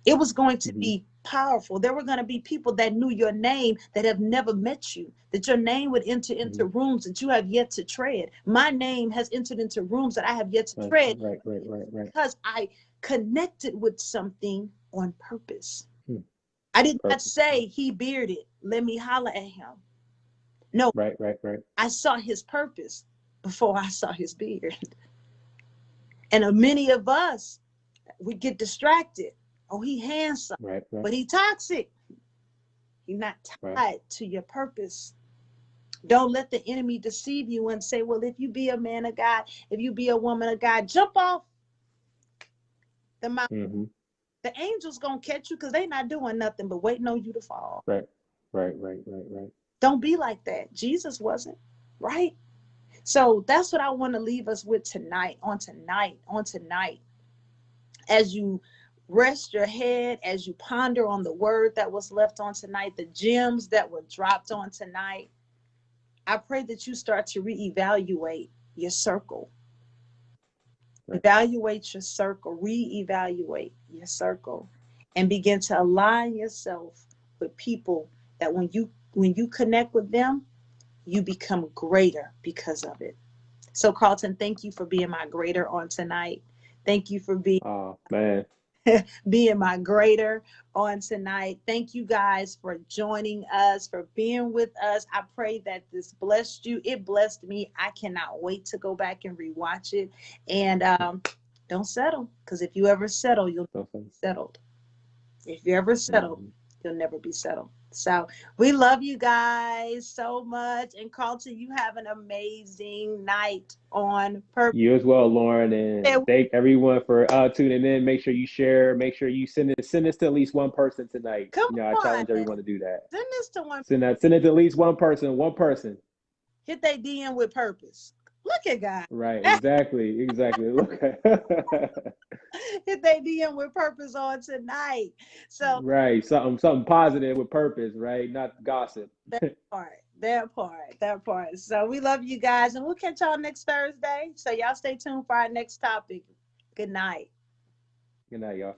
It was going to be powerful. There were going to be people that knew your name that have never met you, that your name would enter into rooms that you have yet to tread. My name has entered into rooms that I have yet to tread. Right. Because I connected with something on purpose. I did not say he bearded, let me holler at him. No. Right. I saw his purpose before I saw his beard. And many of us, we get distracted. Oh, he handsome, but he toxic. He's not tied to your purpose. Don't let the enemy deceive you and say, well, if you be a man of God, if you be a woman of God, jump off the mountain. The angels gonna catch you because they're not doing nothing but waiting on you to fall. Right. Don't be like that. Jesus wasn't, right? So that's what I want to leave us with tonight. As you rest your head, as you ponder on the word that was left on tonight, the gems that were dropped on tonight, I pray that you start to reevaluate your circle. Evaluate your circle, reevaluate your circle, and begin to align yourself with people that when you connect with them, you become greater because of it. So Carlton, thank you for being my greater on tonight. Thank you for being being my greater on tonight. Thank you guys for joining us, for being with us. I pray that this blessed you. It blessed me. I cannot wait to go back and rewatch it. And don't settle, because if you ever settle, you'll never be settled. If you ever settle, you'll never be settled. So we love you guys so much. And Carlton, you have an amazing night on purpose. You as well, Lauren. And thank everyone for tuning in. Make sure you share. Make sure you send this to at least one person tonight. Come I challenge everyone to do that. Send this to one. Send it to at least one person. Hit their DM with purpose. Look at God. Right. Exactly. Look. Hit their DM with purpose on tonight. So right. Something positive with purpose, right? Not gossip. That part. So we love you guys, and we'll catch y'all next Thursday. So y'all stay tuned for our next topic. Good night. Good night, y'all.